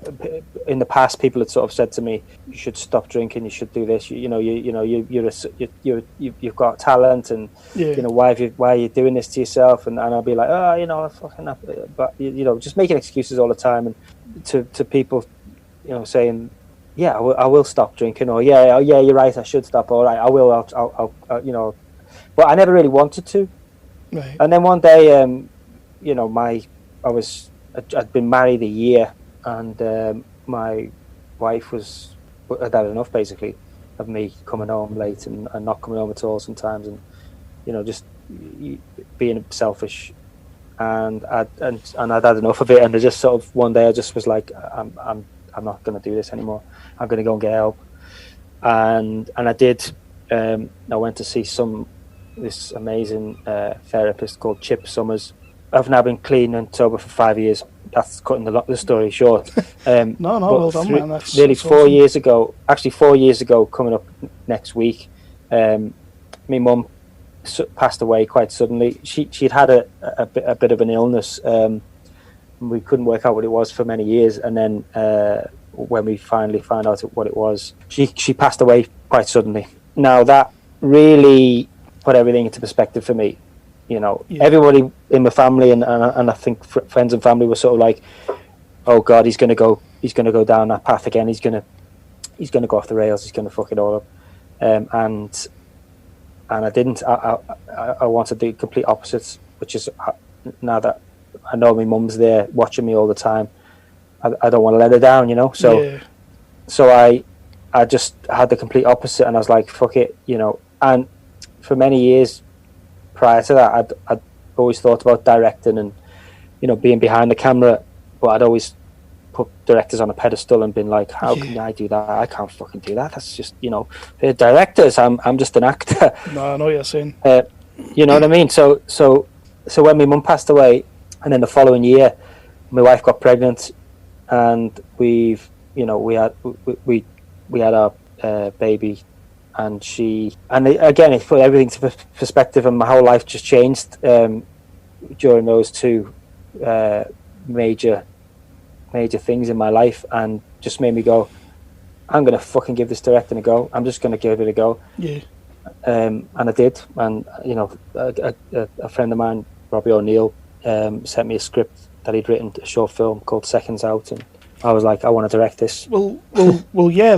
F: in the past, people had sort of said to me, "You should stop drinking. You should do this. You've got talent, and you know, why are you doing this to yourself?" And I'll be like, "Oh, you know, but you know, just making excuses all the time." And to people, you know, saying, "Yeah, I will stop drinking," or yeah, you're right, I should stop. All right, I will. I'll you know, but I never really wanted to.
B: Right.
F: And then one day, you know, I'd been married a year. And my wife had had enough, basically, of me coming home late and not coming home at all sometimes, and, you know, just being selfish. And I'd had enough of it, and I just sort of one day I just was like, I'm not going to do this anymore. I'm going to go and get help. And I did. I went to see this amazing therapist called Chip Summers. I've now been clean and sober for 5 years. That's cutting the story short.
B: No, well done, man. That's
F: nearly
B: awesome.
F: 4 years ago, actually 4 years ago, coming up next week, my mum passed away quite suddenly. She'd had a bit of an illness. We couldn't work out what it was for many years, and then when we finally found out what it was, she passed away quite suddenly. Now that really put everything into perspective for me. You know, everybody in my family and I think friends and family were sort of like, "Oh God, he's gonna go down that path again. He's gonna go off the rails. He's gonna fuck it all up." And I didn't. I wanted the complete opposite, which is now that I know my mum's there watching me all the time, I don't want to let her down. You know, so I just had the complete opposite, and I was like, "Fuck it," you know. And for many years prior to that, I'd always thought about directing and, you know, being behind the camera, but I'd always put directors on a pedestal and been like, how can I do that? I can't fucking do that. That's just, you know, they're directors. I'm just an actor.
B: No, I know what you're saying.
F: You know what I mean? So when my mum passed away, and then the following year, my wife got pregnant, and we had our baby. And again, it put everything to perspective, and my whole life just changed during those two major things in my life, and just made me go, I'm going to fucking give this directing a go. I'm just going to give it a go.
B: Yeah.
F: And I did. And, you know, a friend of mine, Robbie O'Neill, sent me a script that he'd written, a short film called Seconds Out, and I was like, I want to direct this.
B: Well, yeah.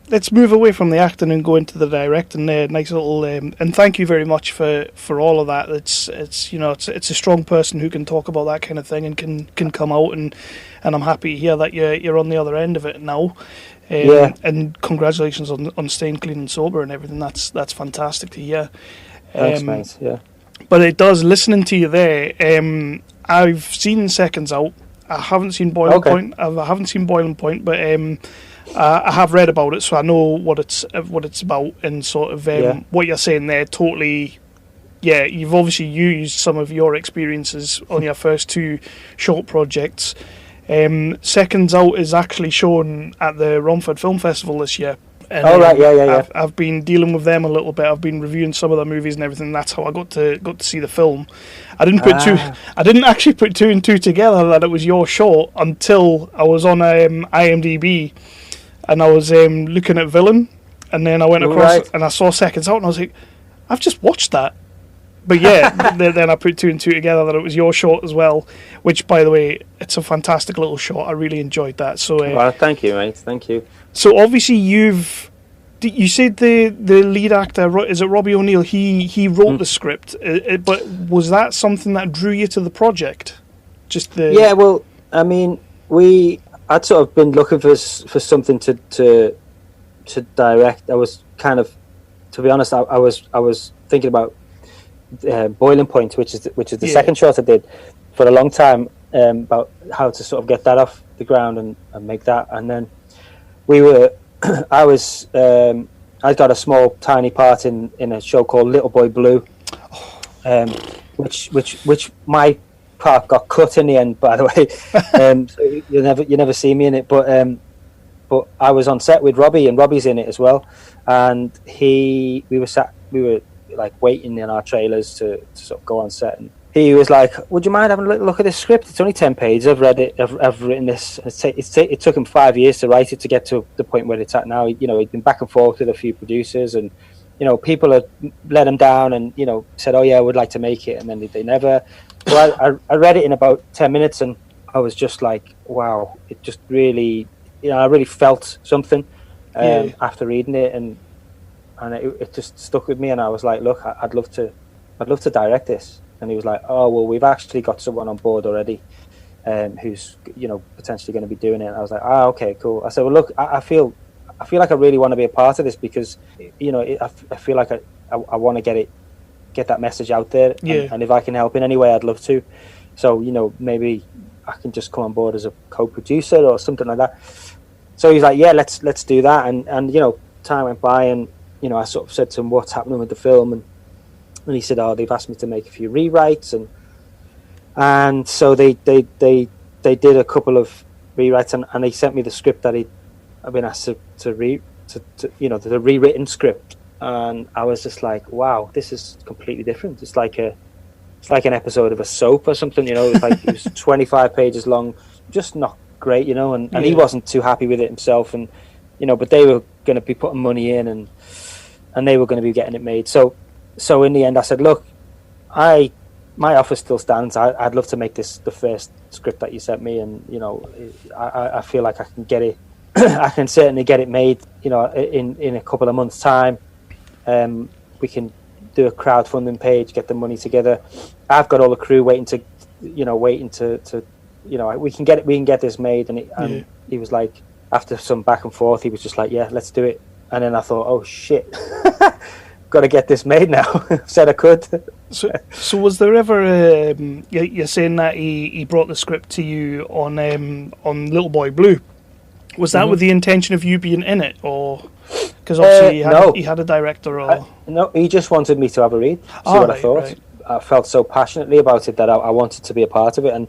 B: Let's move away from the acting and go into the directing. Nice little, and thank you very much for all of that. It's you know, it's a strong person who can talk about that kind of thing and can come out, and I'm happy to hear that you're on the other end of it now. And congratulations on staying clean and sober and everything. That's fantastic to hear.
F: Thanks, mate. Yeah.
B: But it does, listening to you there. I've seen Seconds Out. I haven't seen Boiling Point. I haven't seen Boiling Point, but I have read about it, so I know what it's about, and sort of what you're saying there. Totally, yeah. You've obviously used some of your experiences on your first two short projects. Seconds Out is actually shown at the Romford Film Festival this year. And,
F: yeah.
B: I've been dealing with them a little bit. I've been reviewing some of their movies and everything. That's how I got to see the film. I didn't actually put two and two together that it was your short until I was on IMDb, and I was looking at Villian, and then I went across and I saw Seconds Out, and I was like, I've just watched that. But then I put two and two together that it was your shot as well, which, by the way, it's a fantastic little shot. I really enjoyed that. So,
F: well, thank you, mate. Thank you.
B: So obviously you said the lead actor, is it Robbie O'Neill? He wrote the script, but was that something that drew you to the project? Yeah,
F: well, I mean, I'd sort of been looking for something to direct. I was kind of, to be honest, I was thinking about Boiling Point, which is the second short I did for a long time, about how to sort of get that off the ground and make that. And then I got a small tiny part in a show called Little Boy Blue, which my part got cut in the end, by the way. So you never see me in it, but I was on set with Robbie, and Robbie's in it as well. And we were like waiting in our trailers to sort of go on set, and he was like, "Would you mind having a little look at this script? It's only 10 pages. I've read it. I've written this. It took him 5 years to write it to get to the point where it's at now. You know, he'd been back and forth with a few producers, and you know, people had let him down, and you know, said, "Oh yeah, I would like to make it," and then they never. So I read it in about 10 minutes, and I was just like, "Wow!" It just really, I really felt something after reading it, and it just stuck with me. And I was like, "Look, I'd love to direct this." And he was like, "Oh well, we've actually got someone on board already, who's potentially going to be doing it." And I was like, "Ah, okay, cool." I said, "Well, look, I feel like I really want to be a part of this because I feel like I want to get that message out there, and if I can help in any way, I'd love to. So maybe I can just come on board as a co-producer or something like that." So he's like, "Yeah, let's do that." And time went by, and I sort of said to him, "What's happening with the film?" And he said, "Oh, they've asked me to make a few rewrites," and so they did a couple of rewrites, and he sent me the script that I've been asked to the rewritten script, and I was just like, "Wow, this is completely different. It's like an episode of a soap or something." It was 25 pages long, just not great, and he wasn't too happy with it himself, and but they were going to be putting money in, and they were going to be getting it made. So in the end, I said, "Look, my offer still stands. I'd love to make this the first script that you sent me, and I feel like I can get it. I can certainly get it made. In a couple of months' time. We can do a crowdfunding page, get the money together. I've got all the crew waiting to we can get this made." And he was like, after some back and forth, he was just like, "Yeah, let's do it." And then I thought, "Oh shit." Got to get this made now. Said I could.
B: So was there ever? You're saying that he brought the script to you on Little Boy Blue. Was that with the intention of you being in it, or because obviously he had a director? Or
F: no, he just wanted me to have a read, see what I thought. Right. I felt so passionately about it that I wanted to be a part of it, and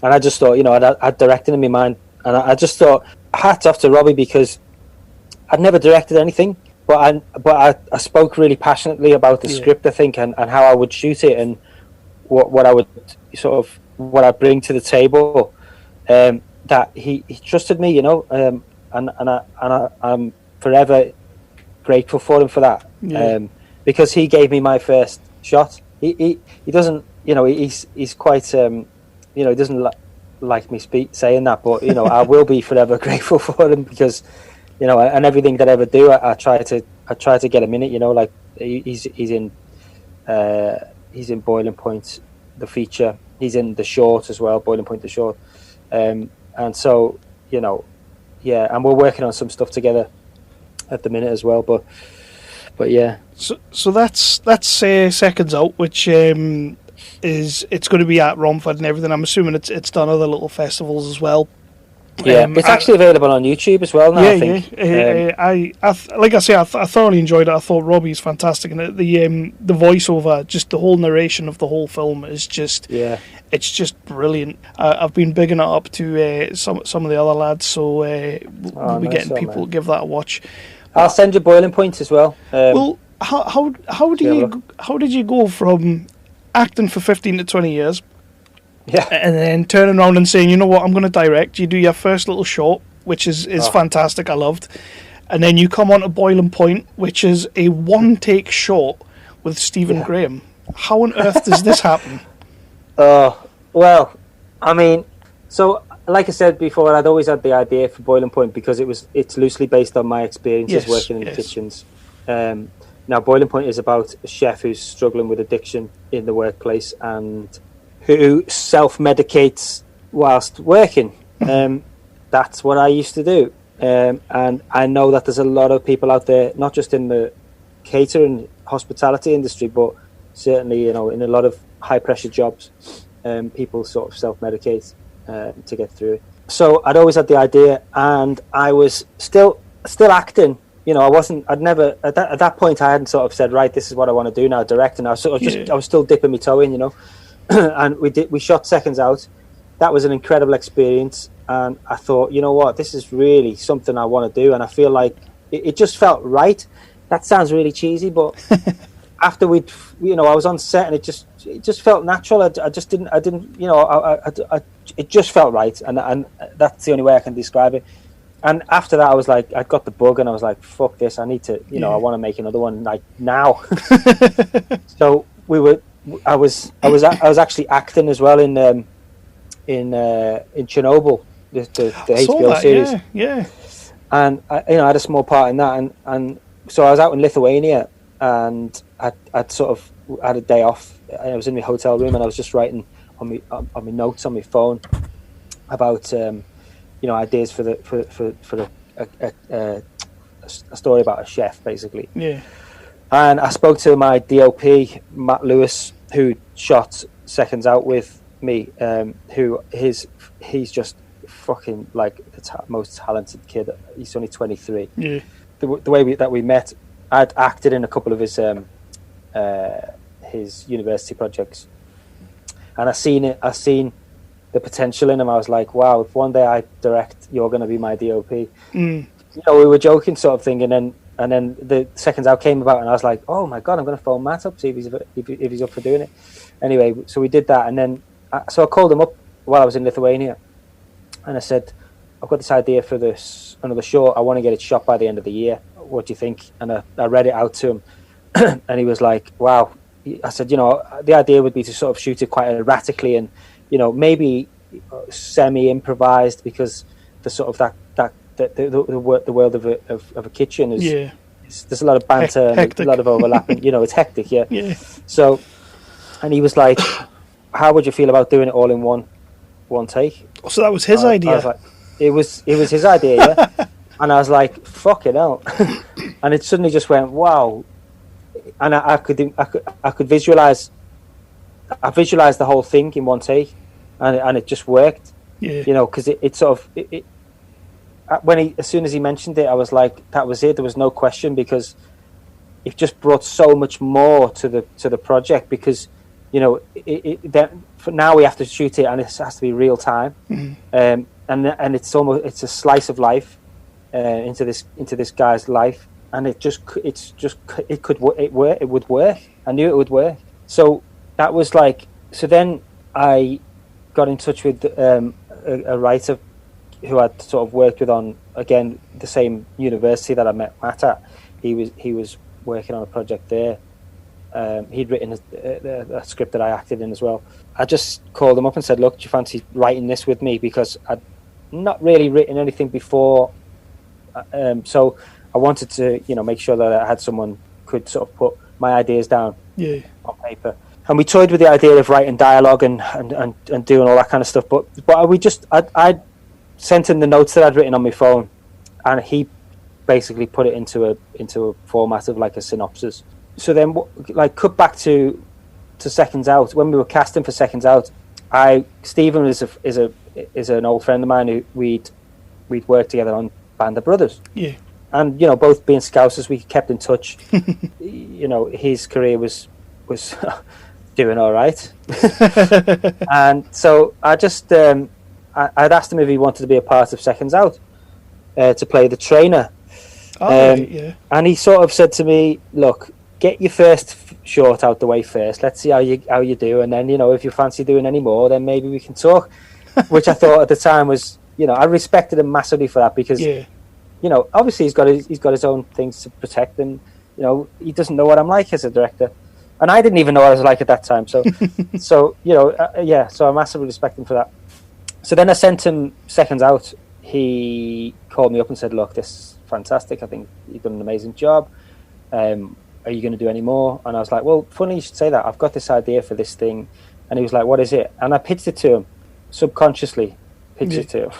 F: I just thought, I'd directed in my mind, and I just thought, hats off to Robbie, because I'd never directed anything. But I spoke really passionately about the script, I think, and how I would shoot it, and what I would what I bring to the table. That he trusted me, and I'm forever grateful for him for that. Because he gave me my first shot. He doesn't, he's quite, he doesn't like me saying that, but I will be forever grateful for him because. And everything that I ever do, I try to get him in it. Like he's in Boiling Point, the feature. He's in the short as well, Boiling Point, the short. And so and we're working on some stuff together at the minute as well. But yeah.
B: So that's Seconds Out, which it's going to be at Romford and everything. I'm assuming it's done other little festivals as well.
F: Yeah, it's actually available on YouTube as well now. I think.
B: I thoroughly enjoyed it. I thought Robbie's fantastic, and the voiceover, just the whole narration of the whole film is just it's just brilliant. I've been bigging it up to some of the other lads, so we'll be getting people to give that a watch.
F: I'll send you Boiling Point as well.
B: Well, how did you go from acting for 15 to 20 years?
F: Yeah,
B: and then turning around and saying, "You know what, I'm going to direct." You do your first little short, which is fantastic. I loved, and then you come on to Boiling Point, which is a one-take shot with Stephen Graham. How on earth does this happen?
F: Well, I mean, so like I said before, I'd always had the idea for Boiling Point because it's loosely based on my experiences working in the kitchens. Now, Boiling Point is about a chef who's struggling with addiction in the workplace and who self-medicates whilst working. That's what I used to do. And I know that there's a lot of people out there, not just in the catering hospitality industry, but certainly, in a lot of high-pressure jobs, people sort of self-medicate to get through it. So I'd always had the idea, and I was still acting. I'd never at that point I hadn't sort of said, right, this is what I want to do now, direct, and I was sort of I was still dipping my toe in, and we shot Seconds Out. That was an incredible experience, and I thought, you know what, this is really something I want to do, and I feel like it just felt right. That sounds really cheesy, but after I was on set, and it just felt natural. It just felt right, and that's the only way I can describe it. And after that, I was like, I got the bug, and I was like, "Fuck this! I need to, I want to make another one like now." So I was actually acting as well in Chernobyl, the HBO series.
B: Yeah.
F: And I had a small part in that, and so I was out in Lithuania, and I'd sort of had a day off. I was in my hotel room, and I was just writing on my notes on my phone about ideas for a story about a chef, basically.
B: Yeah.
F: And I spoke to my DOP, Matt Lewis, who shot Seconds Out with me. He's just fucking like the most talented kid. He's only 23.
B: Yeah.
F: The way that we met, I'd acted in a couple of his university projects, and I seen the potential in him. I was like, wow, if one day I direct, you're going to be my DOP. We were joking sort of thing, and then the Seconds Out came about, and I was like, oh my god, I'm going to phone Matt up, see if he's up for doing it. Anyway, so we did that, and then I called him up while I was in Lithuania, and I said, I've got this idea for another short. I want to get it shot by the end of the year. What do you think? And I read it out to him, and he was like, wow. I said, the idea would be to sort of shoot it quite erratically, and maybe semi-improvised, because the sort of the world of a kitchen is there's a lot of banter and a lot of overlapping. It's hectic. Yeah. So, and he was like, how would you feel about doing it all in one take?
B: So that was his idea.
F: I was like, it was his idea, yeah. And I was like, fuck it out. And it suddenly just went, wow. And I could visualize. I visualized the whole thing in one take, and it just worked.
B: Yeah.
F: Because it sort of as soon as he mentioned it, I was like, that was it. There was no question, because it just brought so much more to the project, because for now we have to shoot it, and it has to be real time. And it's a slice of life into this guy's life, and it would work. I knew it would work. So that was like, so then I got in touch with a writer who I'd sort of worked with on, again, the same university that I met Matt at. He was working on a project there. He'd written a script that I acted in as well. I just called him up and said, look, do you fancy writing this with me? Because I'd not really written anything before. So I wanted to, make sure that I had someone could sort of put my ideas down on paper. And we toyed with the idea of writing dialogue and doing all that kind of stuff. But I sent him the notes that I'd written on my phone, and he basically put it into a format of like a synopsis. So then, like, cut back to Seconds Out. When we were casting for Seconds Out, Stephen is an old friend of mine who we'd worked together on Band of Brothers.
B: Yeah.
F: And both being Scousers, we kept in touch. His career was doing all right. And so I just I'd asked him if he wanted to be a part of Seconds Out, to play the trainer. And he sort of said to me, look, get your first short out the way first. Let's see how you do, and then if you fancy doing any more, then maybe we can talk. Which I thought at the time was, I respected him massively for that, because obviously he's got his own things to protect, and he doesn't know what I'm like as a director. and I didn't even know what I was like at that time. So, so so I massively respect him for that. So then I sent him seconds out. He called me up and said, "Look, this is fantastic. I think you've done an amazing job. Are you going to do any more?" And I was like, "Well, funny you should say that. I've got this idea for this thing." And he was like, "What is it?" And I pitched it to him, subconsciously pitched it to him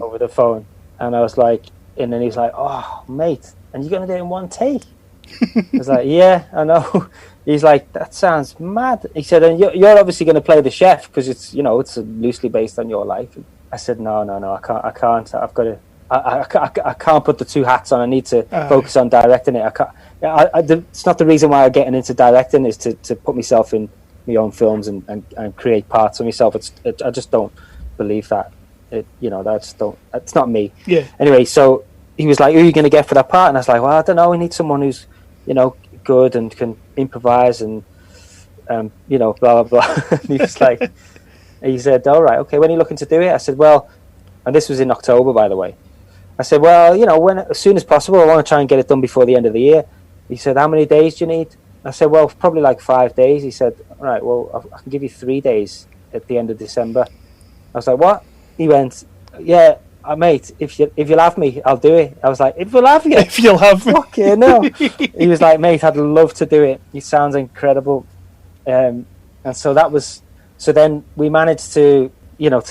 F: over the phone. And I was like, and then he's like, "Oh, mate, and you're going to do it in one take?" I was like, "Yeah, I know." He's like, "That sounds mad." He said, "And you're obviously going to play the chef because it's, it's loosely based on your life." I said, "No, I can't. I've got to. I can't put the two hats on. I need to focus on directing it. I can't. It's not the reason why I'm getting into directing is to put myself in my own films and create parts of myself. I just don't believe that. It's not me."
B: Yeah.
F: Anyway, so he was like, "Who are you going to get for that part?" And I was like, "Well, I don't know. We need someone who's, good and can improvise and, blah blah blah." And he was like, he said, "All right, okay. When are you looking to do it?" I said, "Well," and this was in October, by the way. I said, "Well, as soon as possible. I want to try and get it done before the end of the year." He said, "How many days do you need?" I said, "Well, probably like 5 days." He said, "All right, well, I can give you 3 days at the end of December." I was like, "What?" He went, "Yeah, mate, if you'll have me, I'll do it." I was like, "If you'll have you?"
B: If you'll have me.
F: Fuck yeah, no. He was like, "Mate, I'd love to do it. It sounds incredible." And so then we managed to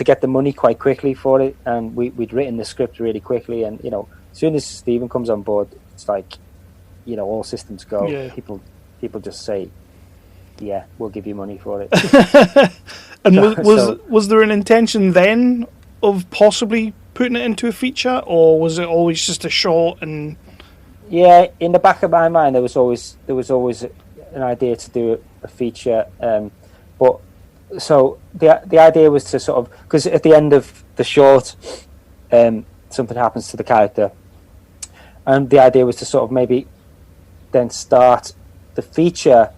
F: get the money quite quickly for it, and we'd written the script really quickly, and as soon as Stephen comes on board, it's like all systems go.
B: Yeah.
F: People just say, "Yeah, we'll give you money for it."
B: And was there an intention then of possibly putting it into a feature, or was it always just a short? And
F: yeah, in the back of my mind, there was always an idea to do a feature, but so the idea was to sort of, because at the end of the short, something happens to the character, and the idea was to sort of maybe then start the feature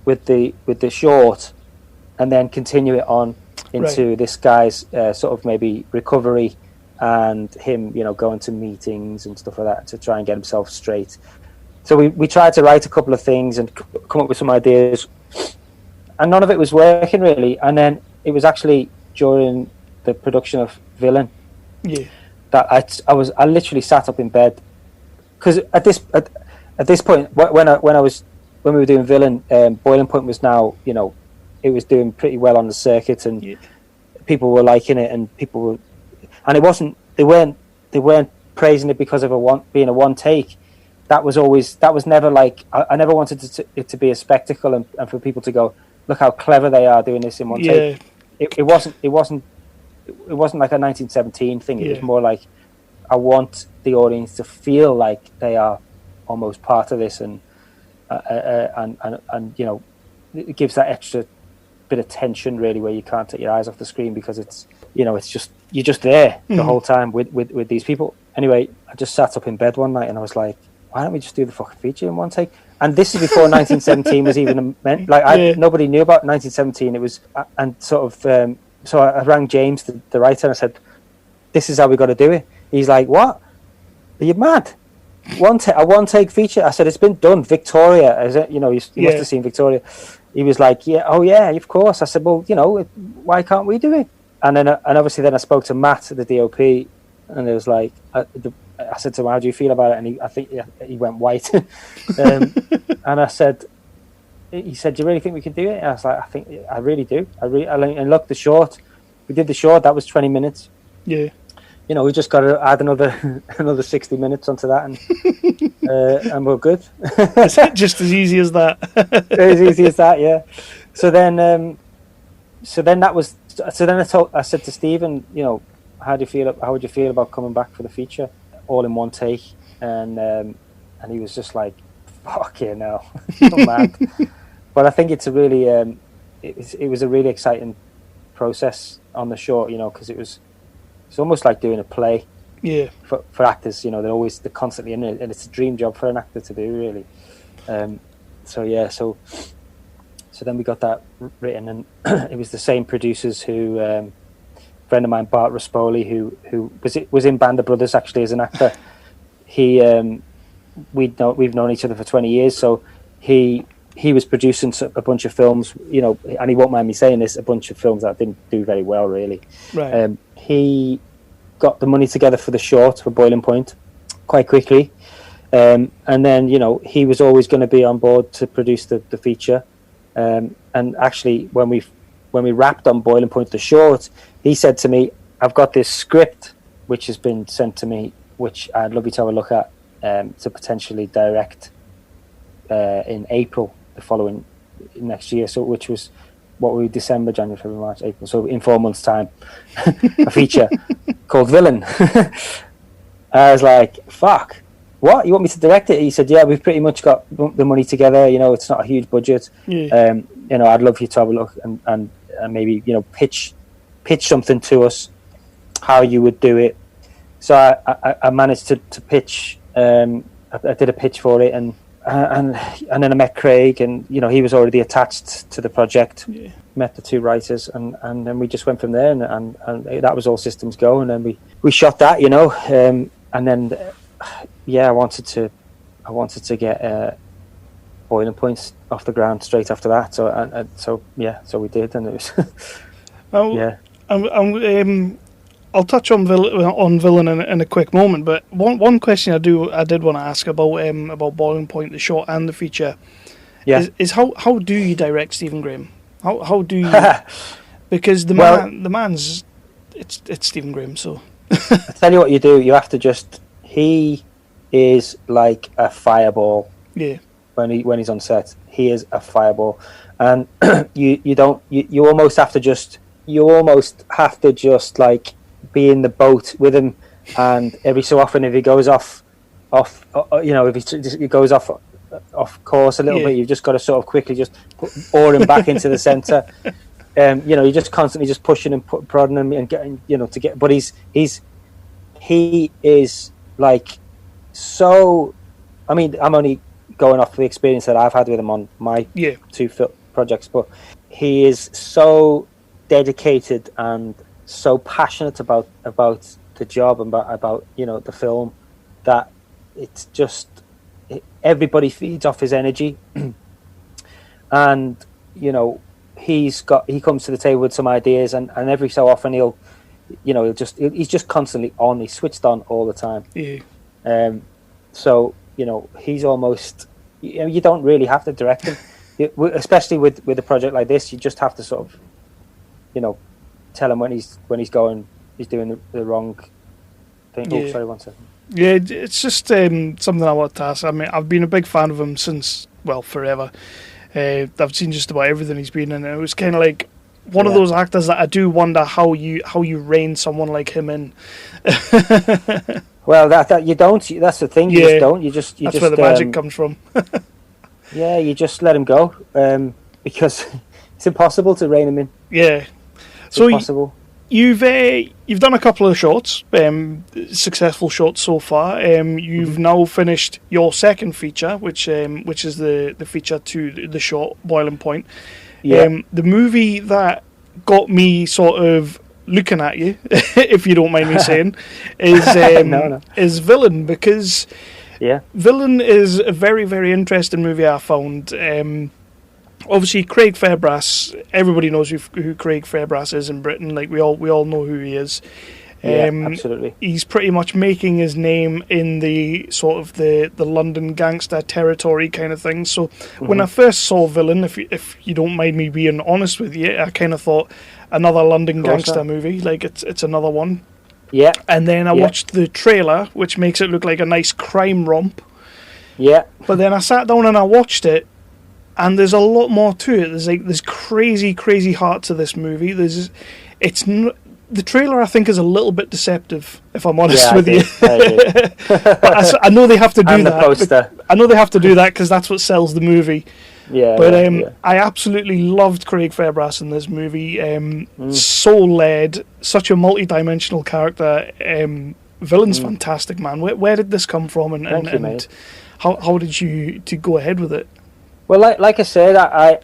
F: with the short, and then continue it on into this guy's sort of maybe recovery and him, going to meetings and stuff like that to try and get himself straight. So we tried to write a couple of things and come up with some ideas, and none of it was working really. And then it was actually during the production of Villian that I literally sat up in bed, because at this point when we were doing Villian, Boiling Point was now, it was doing pretty well on the circuit, and people were liking it, and they weren't praising it because of being a one take. That was never like, I never wanted it to be a spectacle and for people to go, "Look how clever they are doing this in one take." It wasn't like a 1917 thing. It was more like, I want the audience to feel like they are almost part of this, and it gives that extra bit of tension really, where you can't take your eyes off the screen, because it's just, you're just there the whole time with these people. Anyway, I just sat up in bed one night and I was like, why don't we just do the fucking feature in one take? And this is before 1917 was even meant. Like, nobody knew about 1917. It was, and sort of, so I rang James, the writer, and I said, "This is how we got to do it." He's like, "What? Are you mad? A one take feature?" I said, "It's been done. Victoria, is it? You must have seen Victoria." He was like, "Yeah, oh yeah, of course." I said, "Well, why can't we do it?" And then, obviously, then I spoke to Matt, the DOP, and it was like, I said to him, "How do you feel about it?" And I think he went white. And I said, he said, "Do you really think we can do it?" And I was like, I really do. And look, we did the short, that was 20 minutes.
B: Yeah.
F: We just got to add another 60 minutes onto that, and we're good.
B: Just as easy as that.
F: As easy as that, yeah. So then I said to Stephen, how would you feel about coming back for the feature all in one take? And he was just like, "Fuck yeah, no, I'm mad." But I think it's a really it was a really exciting process on the short, because it's almost like doing a play. For actors, they're constantly in it, and it's a dream job for an actor to do, really. So then we got that written, and it was the same producers who, a friend of mine, Bart Rispoli, who was in Band of Brothers actually as an actor. He we've known each other for 20 years, so he he was producing a bunch of films, you know, and he won't mind me saying this, a bunch of films that didn't do very well, really.
B: Right.
F: He got the money together for the short, for Boiling Point, quite quickly. And then, you know, he was always going to be on board to produce the feature. And actually, when we wrapped on Boiling Point, the short, he said to me, I've got this script which has been sent to me, which I'd love you to have a look at, to potentially direct in April, the following next year. So, which was what we December, January, February, March, April. So in 4 months' time, a feature called Villian. I was like, fuck, what? You want me to direct it? He said, yeah, we've pretty much got the money together. You know, it's not a huge budget.
B: Yeah.
F: You know, I'd love you to have a look and maybe, you know, pitch something to us, how you would do it. So I managed to pitch. I did a pitch for it, and then I met Craig, and you know, he was already attached to the project.
B: Yeah.
F: Met the two writers, and then we just went from there, and that was all systems go. And then we shot that, you know, and then I wanted to get Boiling Points off the ground straight after that. So we did, and it was
B: well,
F: yeah.
B: I'll touch on Villian in a quick moment, but one question I did want to ask about Boiling Point, the short and the feature, is how do you direct Stephen Grimm? How do you? Because the man's it's Stephen Grimm. So
F: I tell you what you do. You have to he is like a fireball.
B: Yeah.
F: When he's on set, he is a fireball, and you almost have to just like be in the boat with him, and every so often if he goes off, you know, if he goes off course a little bit, you've just got to sort of quickly just oar him back into the center. You know, you're just constantly just pushing and prodding him and getting, you know, to get. But he is like so. I mean, I'm only going off the experience that I've had with him on my two projects, but he is so dedicated and so passionate about the job and about you know, the film, that it's just everybody feeds off his energy. And you know, he comes to the table with some ideas, and every so often he's just constantly on. He's switched on all the time. So you know, he's almost, you know, you don't really have to direct him, especially with a project like this. You just have to sort of, you know, tell him when he's doing the wrong thing. Oh, sorry, 1 second.
B: Yeah, it's just something I want to ask. I mean, I've been a big fan of him since, well, forever. I've seen just about everything he's been in. It was kind of like one of those actors that I do wonder how you rein someone like him in.
F: Well, that you don't. That's the thing. You just don't. That's
B: where the magic comes from.
F: Yeah, you just let him go, because it's impossible to rein him in.
B: Yeah.
F: It's impossible.
B: You've done a couple of shorts, successful shorts so far. You've now finished your second feature, which is the feature to the short Boiling Point. Yeah. The movie that got me sort of looking at you, if you don't mind me saying, is Villian, because Villian is a very, very interesting movie I found. Obviously, Craig Fairbrass, everybody knows who Craig Fairbrass is in Britain. Like, we all know who he is.
F: Absolutely.
B: He's pretty much making his name in the sort of the London Gangster territory kind of thing. So when I first saw Villian, if you don't mind me being honest with you, I kind of thought another London Gangster movie, like it's another one.
F: Yeah.
B: And then I watched the trailer, which makes it look like a nice crime romp.
F: Yeah.
B: But then I sat down and I watched it, and there's a lot more to it. There's crazy, crazy heart to this movie. The trailer, I think, is a little bit deceptive, if I'm honest with you. But I know they have to do that.
F: Poster.
B: I know they have to do that because that's what sells the movie.
F: Yeah.
B: But I absolutely loved Craig Fairbrass in this movie. Soul-led, such a multi-dimensional character. Villian's fantastic, man. Where did this come from, and how did you to go ahead with it?
F: Well, like I said, I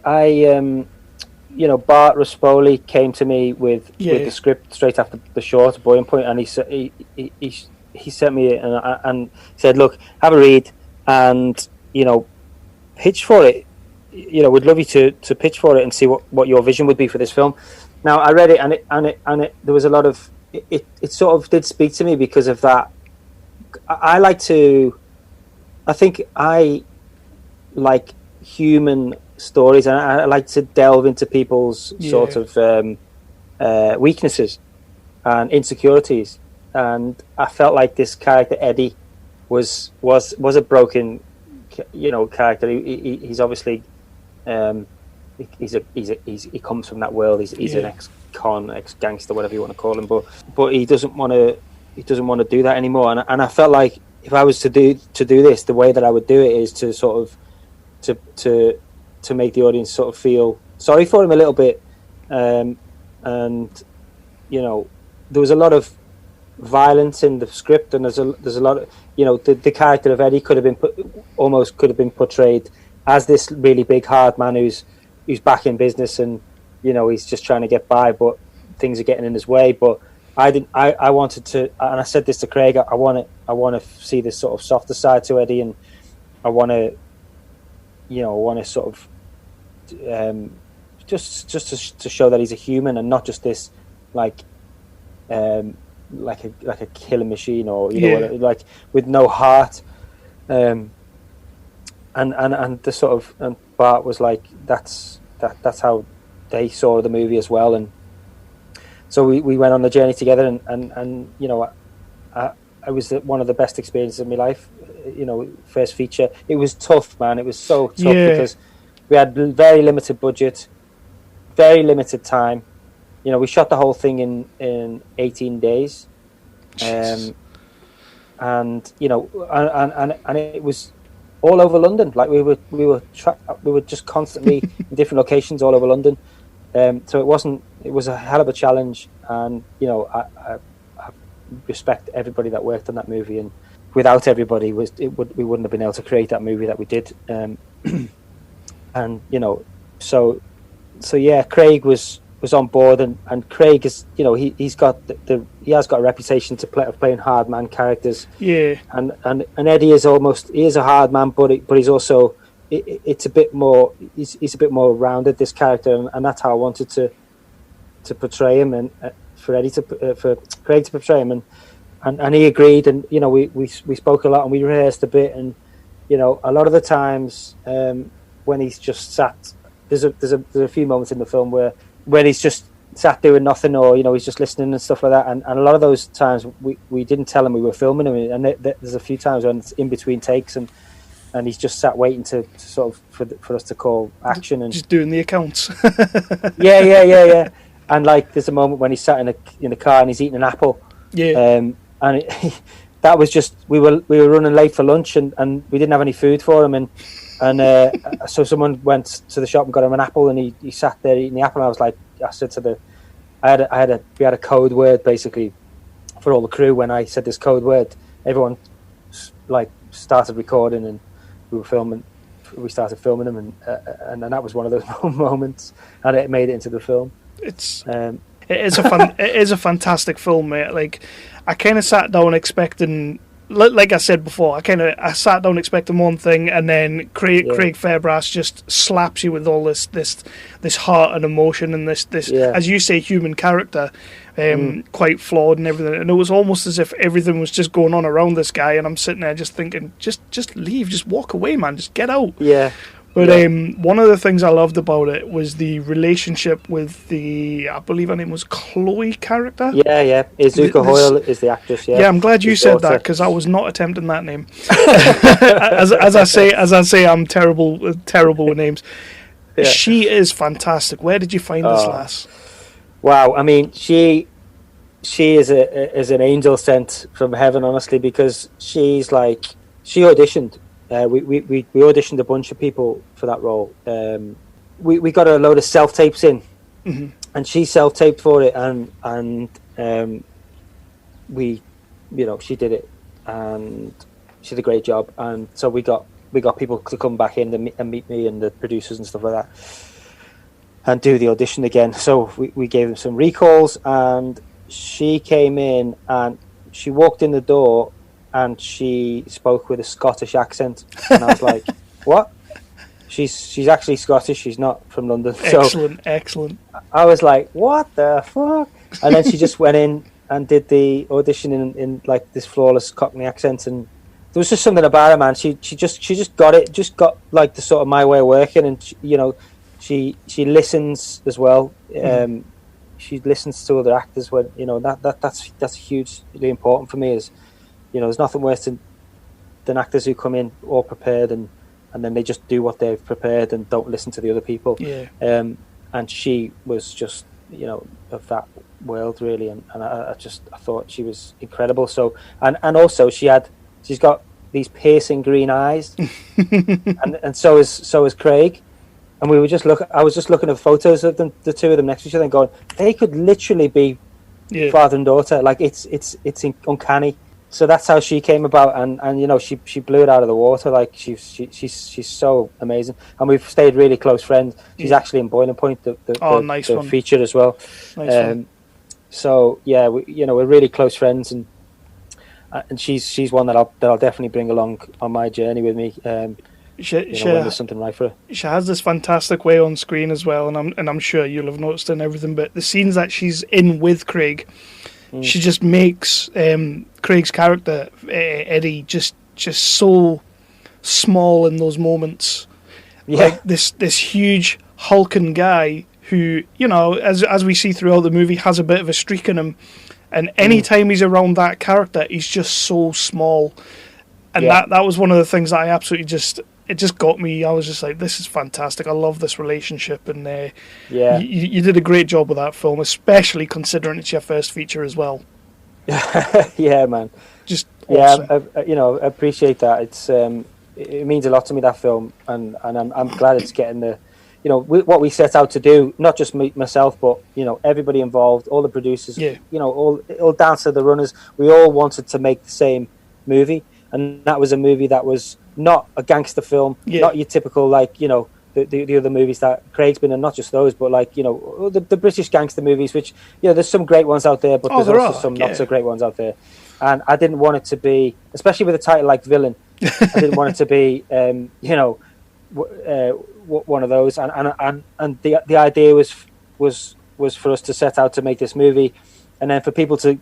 F: you know, Bart Rispoli came to me with the script straight after the short Boiling Point, and he sent me it and said, "Look, have a read, and you know, pitch for it. we'd love you to pitch for it and see what your vision would be for this film. Now, I read it, and it there was a lot of it sort of did speak to me because of that. I think I like human stories, and I like to delve into people's sort of weaknesses and insecurities. And I felt like this character Eddie was a broken, character. He's obviously he comes from that world. He's an ex-con, ex-gangster, whatever you want to call him. But he doesn't want to do that anymore. And I felt like if I was to do this, the way that I would do it is to sort of to make the audience sort of feel sorry for him a little bit. And there was a lot of violence in the script, and there's a lot of the character of Eddie could have been portrayed as this really big hard man who's back in business, and he's just trying to get by, but things are getting in his way. But I wanted to, and I said this to Craig, I want to see this sort of softer side to Eddie, and I want to sort of just to show that he's a human and not just this like a killing machine, or like with no heart. And the sort of, and Bart was like, that's how they saw the movie as well. And so we went on the journey together, and it was one of the best experiences of my life. First feature. It was tough, man. It was so tough because we had very limited budget, very limited time. We shot the whole thing in 18 days. And it was all over London. Like we were just constantly in different locations all over London. So it was a hell of a challenge, and I respect everybody that worked on that movie, and without everybody we wouldn't have been able to create that movie that we did. And so yeah, Craig was on board, and Craig is he has got a reputation of playing hard man characters. And Eddie is a hard man, but he's also it's a bit more he's a bit more rounded, this character, and that's how I wanted to portray him, and for Craig to portray him, and he agreed, and we spoke a lot, and we rehearsed a bit, and a lot of the times when he's just sat, there's a few moments in the film when he's just sat doing nothing, or he's just listening and stuff like that, and a lot of those times we didn't tell him we were filming him, and there's a few times when it's in between takes, and he's just sat waiting to sort of for us to call action, and
B: just doing the accounts.
F: yeah. And like there's a moment when he's sat in the car and he's eating an apple, that was just we were running late for lunch, and we didn't have any food for him, and so someone went to the shop and got him an apple, and he sat there eating the apple, and I was like, I said to we had a code word basically for all the crew. When I said this code word, everyone like started recording, and we started filming them, and that was one of those moments, and it made it into the film.
B: It is a fantastic film, mate. Like, I kind of sat down expecting, like I said before, I sat down expecting one thing, and then Craig Fairbrass just slaps you with all this heart and emotion, and this as you say, human character, quite flawed and everything. And it was almost as if everything was just going on around this guy, and I'm sitting there just thinking, just leave, just walk away, man, just get out.
F: Yeah.
B: But one of the things I loved about it was the relationship with I believe her name was Chloe character.
F: Yeah. Izuka Hoyle is the actress. Yeah,
B: I'm glad you said that, because I was not attempting that name. as I say, I'm terrible with names. Yeah. She is fantastic. Where did you find this lass?
F: Wow, I mean, she is an angel sent from heaven, honestly, because she auditioned. We auditioned a bunch of people for that role. We got a load of self-tapes in, and she self-taped for it, and she did it, and she did a great job. And so we got people to come back in and meet me and the producers and stuff like that, and do the audition again. So we gave them some recalls, and she came in, and she walked in the door, and she spoke with a Scottish accent, and I was like, "What?" she's actually Scottish. She's not from London. So
B: Excellent.
F: I was like, what the fuck? And then she just went in and did the audition in like this flawless Cockney accent, and there was just something about her, man. She just got it. Just got like the sort of my way of working, and she listens as well. She listens to other actors when that's hugely important for me. Is there's nothing worse than actors who come in all prepared and then they just do what they've prepared and don't listen to the other people.
B: Yeah.
F: And she was just of that world really, and I thought she was incredible. So and also she's got these piercing green eyes, and so is Craig. And I was just looking at photos of them, the two of them next to each other, and going, they could literally be father and daughter. Like it's uncanny. So that's how she came about, and she blew it out of the water. Like she's so amazing, and we've stayed really close friends. She's actually in Boiling Point, the feature as well. Nice so yeah, we're really close friends, and she's one that I'll definitely bring along on my journey with me. When there's something right for her. She
B: has this fantastic way on screen as well, and I'm sure you'll have noticed in everything. But the scenes that she's in with Craig, she just makes Craig's character Eddie just so small in those moments. Yeah. Like this huge hulking guy who, as we see throughout the movie, has a bit of a streak in him, and any time he's around that character, he's just so small. And that was one of the things that I absolutely it just got me. I was just like, this is fantastic. I love this relationship, and you did a great job with that film, especially considering it's your first feature as well.
F: Yeah, man.
B: Just awesome.
F: I appreciate that. It's it means a lot to me, that film, and I'm glad it's getting the what we set out to do. Not just myself, but everybody involved, all the producers, all down to the runners. We all wanted to make the same movie. And that was a movie that was not a gangster film, not your typical the other movies that Craig's been in, not just those, but the British gangster movies, which there's some great ones out there, but there's also some not so great ones out there. And I didn't want it to be, especially with a title like Villian, I didn't want it to be one of those. And the idea was for us to set out to make this movie, and then for people to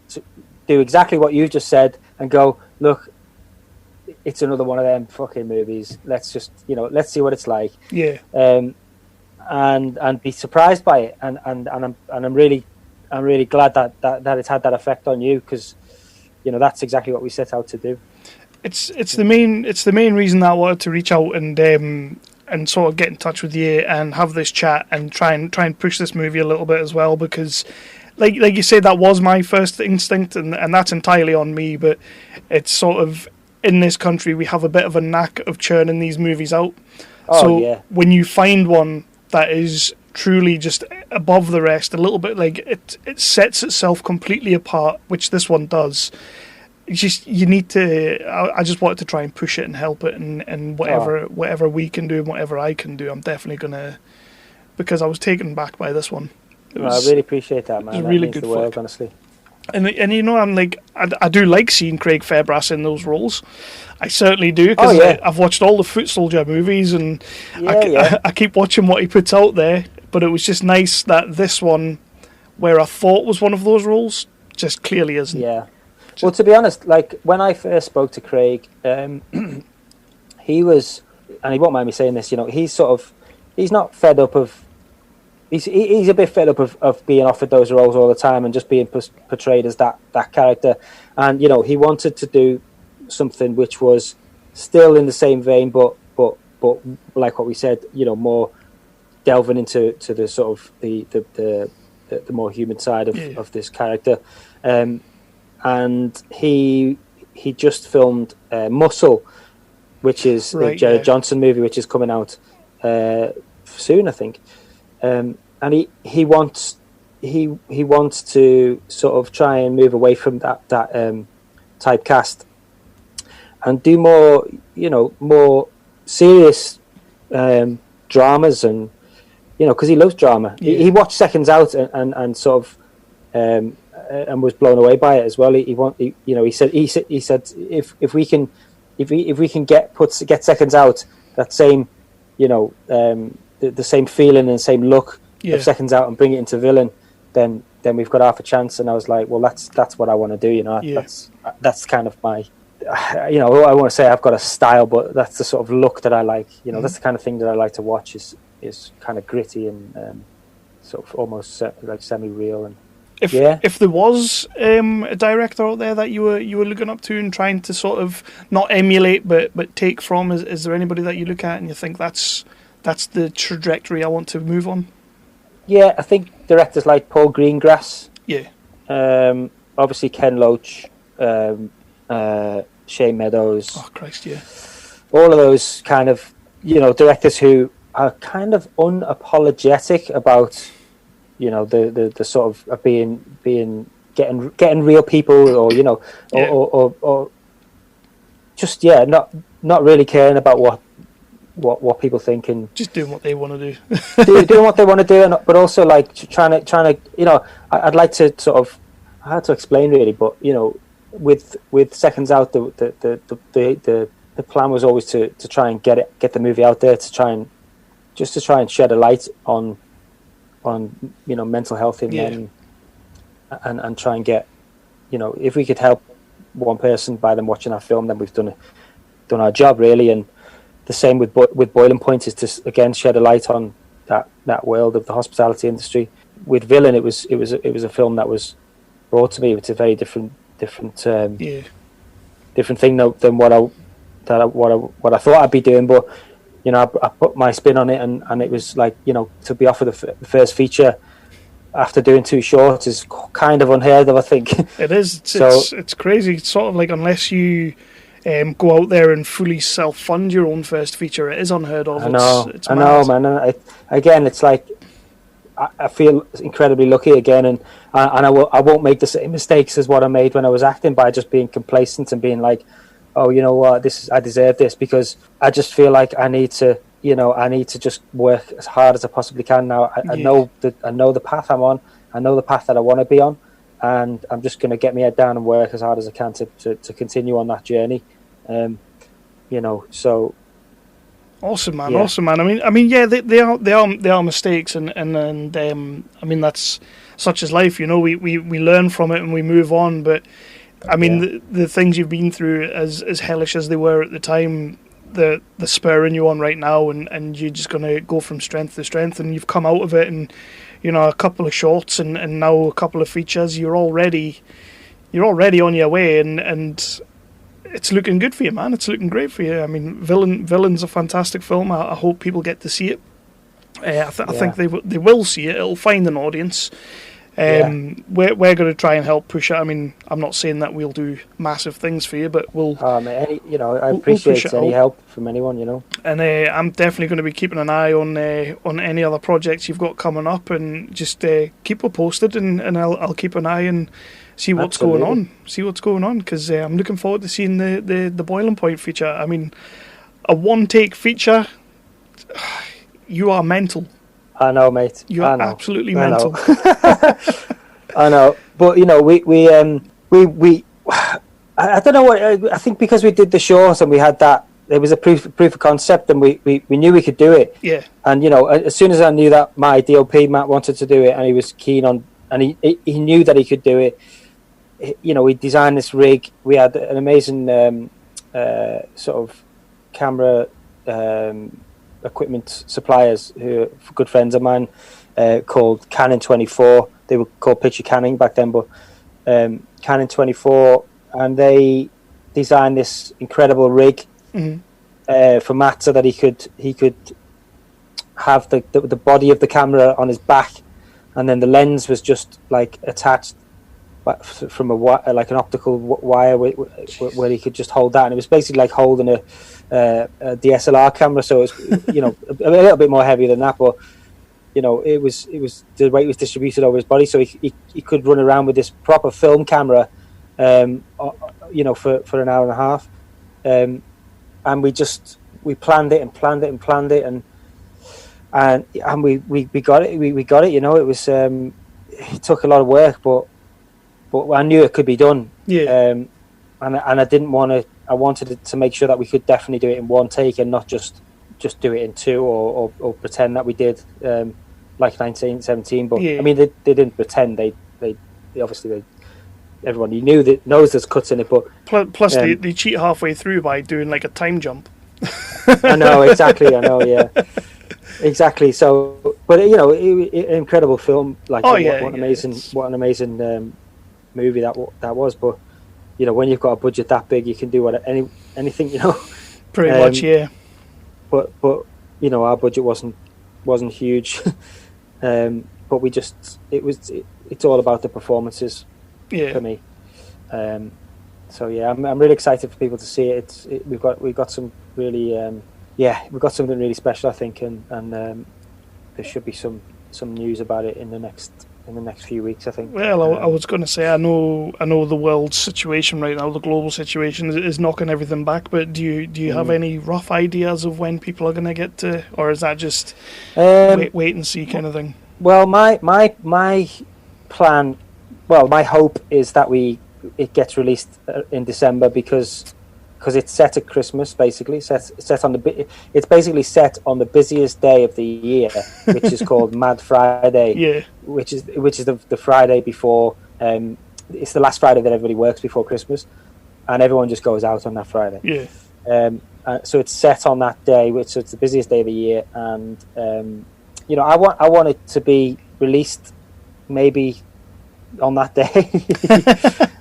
F: do exactly what you just said and go, look, it's another one of them fucking movies. Let's just, let's see what it's like.
B: Yeah.
F: And be surprised by it. And I'm really glad that it's had that effect on you, because, that's exactly what we set out to do.
B: It's the main reason that I wanted to reach out and sort of get in touch with you and have this chat and try and push this movie a little bit as well, because like you say, that was my first instinct, and that's entirely on me. But it's sort of, in this country, we have a bit of a knack of churning these movies out. When you find one that is truly just above the rest, a little bit like it sets itself completely apart, which this one does. You need to. I just wanted to try and push it and help it, and whatever we can do and whatever I can do, I'm definitely gonna, because I was taken back by this one.
F: I really appreciate that, man.
B: It was really good
F: world, honestly.
B: And I'm like, I do like seeing Craig Fairbrass in those roles. I certainly do, because I've watched all the Foot Soldier movies, and I keep watching what he puts out there. But it was just nice that this one, where I thought was one of those roles, just clearly isn't.
F: Yeah. Well, to be honest, like when I first spoke to Craig, he was, and he won't mind me saying this, he's not fed up of. He's a bit fed up of being offered those roles all the time and just being portrayed as that character. And, he wanted to do something which was still in the same vein, but like what we said, more delving into the sort of the more human side of this character. And he just filmed Muscle, which is the Jared Johnson movie, which is coming out soon, I think. And he wants to sort of try and move away from that typecast and do more serious dramas, and because he loves drama. He watched Seconds Out and sort of and was blown away by it as well. He said if we can get Seconds Out, that same the same feeling and same look
B: Yeah.
F: of Seconds Out and bring it into Villian, then we've got half a chance. And I was like, well, that's what I want to do.
B: Yeah.
F: That's kind of my, I want to say I've got a style, but that's the sort of look that I like. That's the kind of thing that I like to watch is kind of gritty and sort of almost like semi-real. And
B: if there was a director out there that you were looking up to and trying to sort of not emulate but take from, is there anybody that you look at and you think that's the trajectory I want to move on?
F: Yeah, I think directors like Paul Greengrass.
B: Yeah.
F: Obviously Ken Loach, Shane Meadows.
B: Oh Christ, yeah.
F: All of those kind of directors who are kind of unapologetic about the sort of being getting real people, or just not really caring about what people think, and
B: just doing what they want to
F: do. Doing what they want to do, but also like trying to I'd like to sort of, hard to explain really, but with Seconds Out, the plan was always to try and get the movie out there, to try and shed a light on mental health in men, and try and get, if we could help one person by them watching our film, then we've done our job really. And the same with Boiling Point, is to again shed a light on that world of the hospitality industry. With Villian, it was a film that was brought to me. It's a very different thing than what I thought I'd be doing, but I put my spin on it, and it was like, to be offered the first feature after doing 2 shorts is kind of unheard of, I think.
B: It is. It's crazy. It's sort of like, unless you go out there and fully self-fund your own first feature, it is unheard of.
F: I know,
B: it's
F: I know, man. And again, it's like, I feel incredibly lucky again, and I won't make the same mistakes as what I made when I was acting, by just being complacent and being like, oh, you know what, I deserve this, because I just feel like I need to just work as hard as I possibly can now. I know the path I'm on. I know the path that I want to be on, and I'm just going to get my head down and work as hard as I can to continue on that journey. So.
B: Awesome, man. Yeah. Awesome, man. I mean, yeah, they are mistakes, and I mean, that's such as life. We learn from it and we move on. But I mean, the things you've been through, as hellish as they were at the time, the spurring you on right now, and you're just gonna go from strength to strength, and you've come out of it, and a couple of shorts and now a couple of features. You're already on your way, and it's looking good for you, man. It's looking great for you. I mean, Villian's a fantastic film. I hope people get to see it. I think they will see it. It'll find an audience. We're going to try and help push it. I mean, I'm not saying that we'll do massive things for you, but we'll.
F: I appreciate any help from anyone.
B: And I'm definitely going to be keeping an eye on any other projects you've got coming up, and just keep it posted, and I'll keep an eye and see what's going on. Because I'm looking forward to seeing the Boiling Point feature. I mean, a one-take feature. You are mental.
F: I know, mate.
B: You are absolutely mental.
F: I know, but we I don't know what I think, because we did the short and we had that. There was a proof of concept, and we knew we could do it.
B: Yeah.
F: And as soon as I knew that my DOP Matt wanted to do it, and he was keen on, and he knew that he could do it. We designed this rig. We had an amazing sort of camera equipment suppliers who are good friends of mine, called Canon 24. They were called Picture Canning back then, but Canon 24, and they designed this incredible rig for Matt, so that he could have the body of the camera on his back, and then the lens was just like attached from like an optical wire where he could just hold that, and it was basically like holding a DSLR camera. So it's a little bit more heavy than that, but it was the weight was distributed over his body, so he could run around with this proper film camera, for an hour and a half, and we planned it, and we got it. We got it. It was it took a lot of work, but I knew it could be done.
B: Yeah.
F: And I didn't want to. I wanted to make sure that we could definitely do it in one take, and not just just do it in two or pretend that we did like 1917. But
B: Yeah.
F: I mean, they didn't pretend. They obviously everyone knows there's cuts in it. But
B: Plus, they cheat halfway through by doing like a time jump.
F: I know exactly. I know, yeah, exactly. So, but incredible film. Like, what an amazing movie that was. But when you've got a budget that big, you can do anything.
B: Pretty much, yeah.
F: But our budget wasn't huge. But it's all about the performances for me. So yeah, I'm really excited for people to see it. We've got some really we've got something really special, I think, and there should be some news about it in the next few weeks, I think.
B: Well, I was going to say, I know the world situation right now, the global situation is knocking everything back. But do you have any rough ideas of when people are going to get to, or is that just wait and see kind of thing?
F: Well, my plan, my hope is that it gets released in December because it's set at Christmas, basically. It's basically set on the busiest day of the year, which is called Mad Friday.
B: Yeah. Which
F: is the Friday before. It's the last Friday that everybody works before Christmas, and everyone just goes out on that Friday.
B: Yeah.
F: So it's set on that day, so it's the busiest day of the year, and I want it to be released maybe on that day.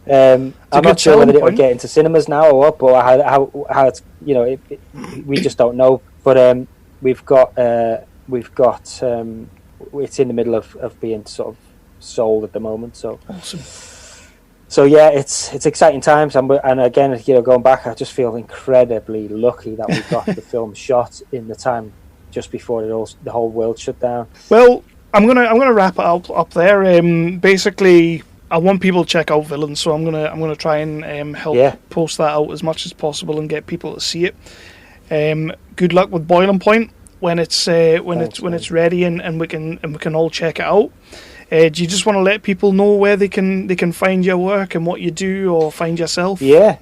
F: I'm not sure whether it'll get into cinemas now or what, or how it's we just don't know. But we've got it's in the middle of being sort of sold at the moment. So
B: awesome.
F: So yeah, it's exciting times, and again, going back, I just feel incredibly lucky that we got the film shot in the time just before the whole world shut down.
B: Well, I'm gonna wrap it up there. Basically, I want people to check out Villian, so I'm gonna try and help post that out as much as possible and get people to see it. Good luck with Boiling Point when it's ready and we can all check it out. Do you just want to let people know where they can find your work and what you do, or find yourself?
F: Yeah.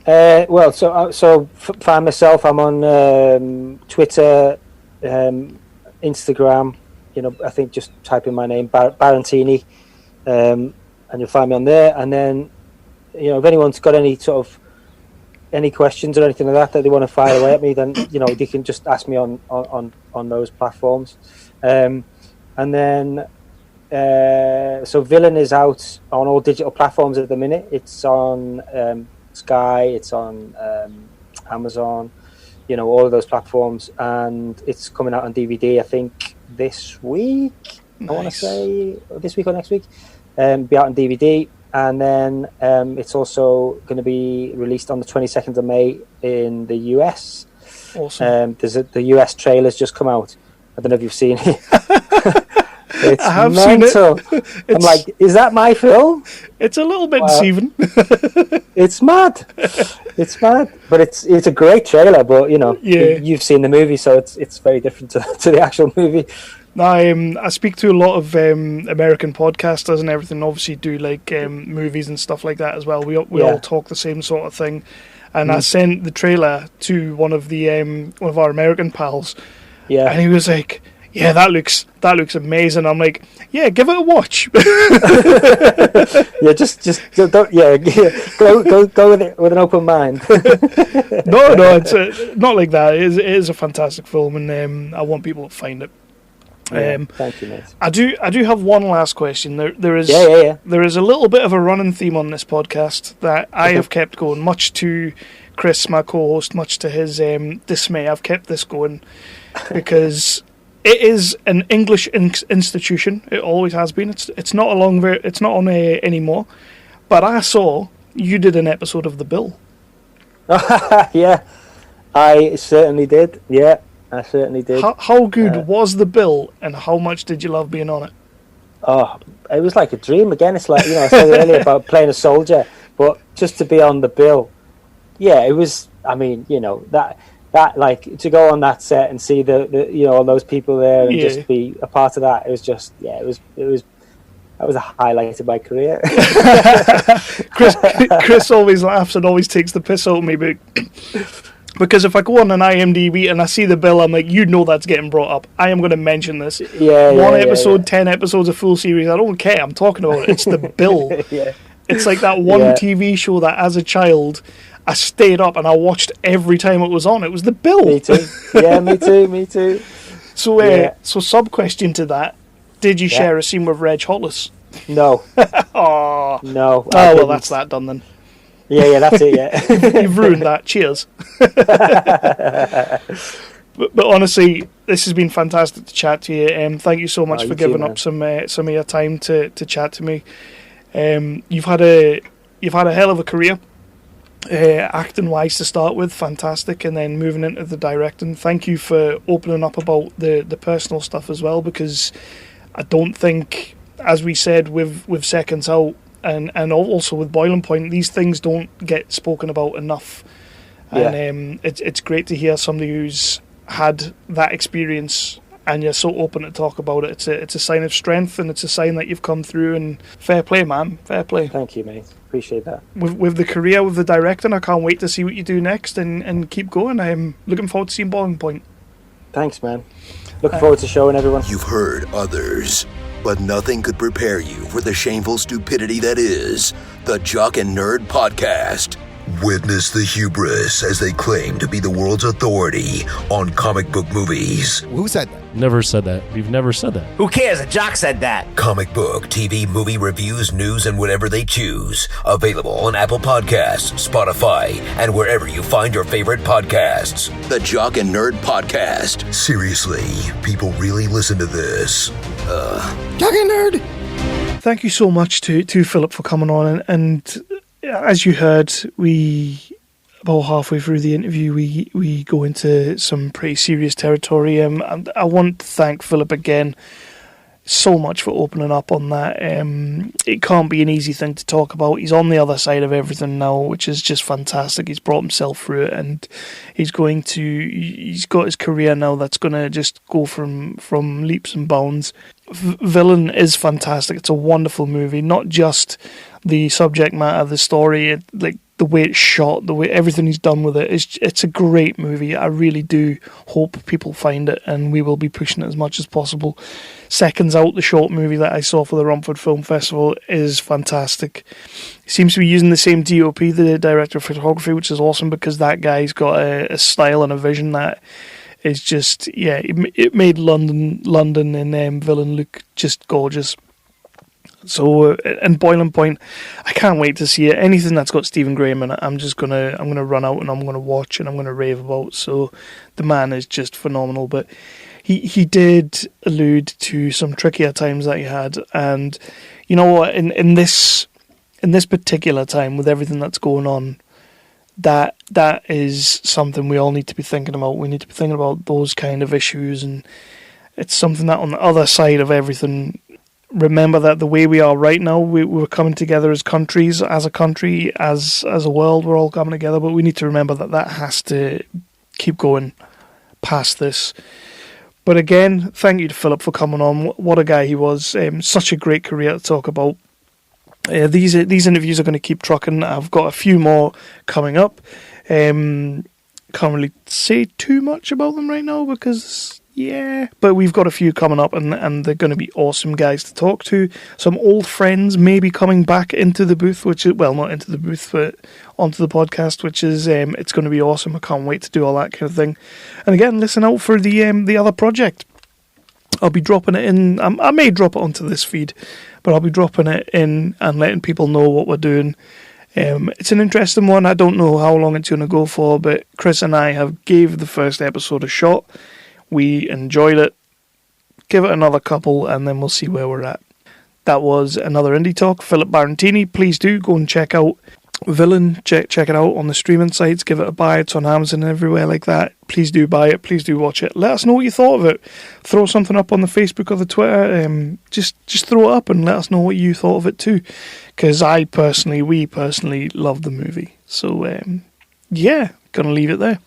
F: Well, so find myself. I'm on Twitter, Instagram. I think just type in my name, Barantini, and you'll find me on there. And then, if anyone's got any questions or anything like that they want to fire away at me, then they can just ask me on those platforms. And then, so Villian is out on all digital platforms at the minute. It's on Sky, it's on Amazon, all of those platforms, and it's coming out on DVD, I think, this week. Nice. I want to say this week or next week. Be out on DVD, and then it's also going to be released on the 22nd of May in the US.
B: Awesome.
F: The US trailer's just come out. I don't know if you've seen it. It's
B: I have
F: mental.
B: seen it.
F: I'm like, is that my film?
B: It's a little bit deceiving.
F: It's mad. It's mad. But it's a great trailer, but you've seen the movie, so it's very different to the actual movie.
B: Now, I speak to a lot of American podcasters and everything, obviously do like movies and stuff like that as well. We all talk the same sort of thing. And I sent the trailer to one of our American pals. Yeah. And he was like, yeah, that looks amazing. I'm like, yeah, give it a watch.
F: Yeah, just don't. Yeah, go with it with an open mind.
B: No, it's not like that. It is a fantastic film, and I want people to find it.
F: Thank you, mate.
B: I do have one last question. There is there is a little bit of a running theme on this podcast that I have kept going, much to Chris, my co-host, much to his dismay. I've kept this going because it is an English institution. It always has been. It's not on anymore. But I saw you did an episode of The Bill.
F: Yeah, I certainly did. Yeah, I certainly did.
B: How good was The Bill, and how much did you love being on it?
F: Oh, it was like a dream. Again, it's like, I said earlier about playing a soldier, but just to be on The Bill, yeah, it was. I mean, that like to go on that set and see the all those people there and just be a part of that. It was just it was that was a highlight of my career.
B: Chris always laughs and always takes the piss out of me, but Because if I go on an IMDb and I see the bill, I'm like, you know that's getting brought up. I am going to mention this. One episode, 10 episodes, a full series. I don't care. I'm talking about it. It's the bill. It's like that one TV show that as a child I stayed up and I watched every time it was on. It was the bill.
F: Me too. Yeah, me too.
B: So, so sub question to that: did you share a scene with Reg Hollis?
F: No.
B: Oh
F: no.
B: Oh well, that's that done then.
F: Yeah, that's it. Yeah,
B: you've ruined that. Cheers. But honestly, this has been fantastic to chat to you. Thank you so much for giving up some of your time to chat to me. You've had a hell of a career. Acting wise to start with, fantastic, and then moving into the directing. Thank you for opening up about the personal stuff as well, because I don't think, as we said with Seconds Out and also with Boiling Point, these things don't get spoken about enough. And it's great to hear somebody who's had that experience and you're so open to talk about it. It's a sign of strength, and it's a sign that you've come through, and fair play, man. Fair play.
F: Thank you, mate. Appreciate that.
B: With the career, with the directing, I can't wait to see what you do next and keep going. I'm looking forward to seeing Boiling Point.
F: Thanks, man. Looking forward to showing everyone.
G: You've heard others, but nothing could prepare you for the shameful stupidity that is the Jock and Nerd Podcast. Witness the hubris as they claim to be the world's authority on comic book movies.
H: Who said that?
I: Never said that. We've never said that.
H: Who cares? A jock said that.
G: Comic book, TV, movie reviews, news, and whatever they choose. Available on Apple Podcasts, Spotify, and wherever you find your favorite podcasts. The Jock and Nerd Podcast. Seriously, people really listen to this.
H: Jock and Nerd!
B: Thank you so much to Philip for coming on, and as you heard, about halfway through the interview, we go into some pretty serious territory. And I want to thank Philip again so much for opening up on that. It can't be an easy thing to talk about. He's on the other side of everything now, which is just fantastic. He's brought himself through it, and he's got his career now that's going to just go from leaps and bounds. Villian is fantastic. It's a wonderful movie, not just the subject matter, the story, like the way it's shot, the way everything he's done with it. It's a great movie. I really do hope people find it, and we will be pushing it as much as possible. Seconds Out, the short movie that I saw for the Romford Film Festival, is fantastic. He seems to be using the same DOP, the director of photography, which is awesome, because that guy's got a style and a vision that is just, it made London and Villian look just gorgeous. So, and Boiling Point, I can't wait to see it. Anything that's got Stephen Graham in it, I'm gonna run out and I'm gonna watch and I'm gonna rave about. So, the man is just phenomenal. But he did allude to some trickier times that he had, and you know what? In this particular time, with everything that's going on, that is something we all need to be thinking about. We need to be thinking about those kind of issues, and it's something that on the other side of everything. Remember that the way we are right now, we're coming together as countries, as a country, as a world, we're all coming together, but we need to remember that has to keep going past this. But again, thank you to Philip for coming on. What a guy he was. Such a great career to talk about. These interviews are going to keep trucking. I've got a few more coming up. Can't really say too much about them right now because... but we've got a few coming up, and they're going to be awesome guys to talk to. Some old friends maybe coming back into the booth, which is, well, not into the booth, but onto the podcast, which is, it's going to be awesome. I can't wait to do all that kind of thing. And again, listen out for the other project. I'll be dropping it in. I may drop it onto this feed, but I'll be dropping it in and letting people know what we're doing. It's an interesting one. I don't know how long it's going to go for, but Chris and I have gave the first episode a shot. We enjoyed it. Give it another couple, and then we'll see where we're at. That was another Indie Talk. Philip Barantini. Please do go and check out Villian. Check it out on the streaming sites. Give it a buy. It's on Amazon and everywhere like that. Please do buy it. Please do watch it. Let us know what you thought of it. Throw something up on the Facebook or the Twitter. Just throw it up and let us know what you thought of it too. Because we personally loved the movie. So, gonna leave it there.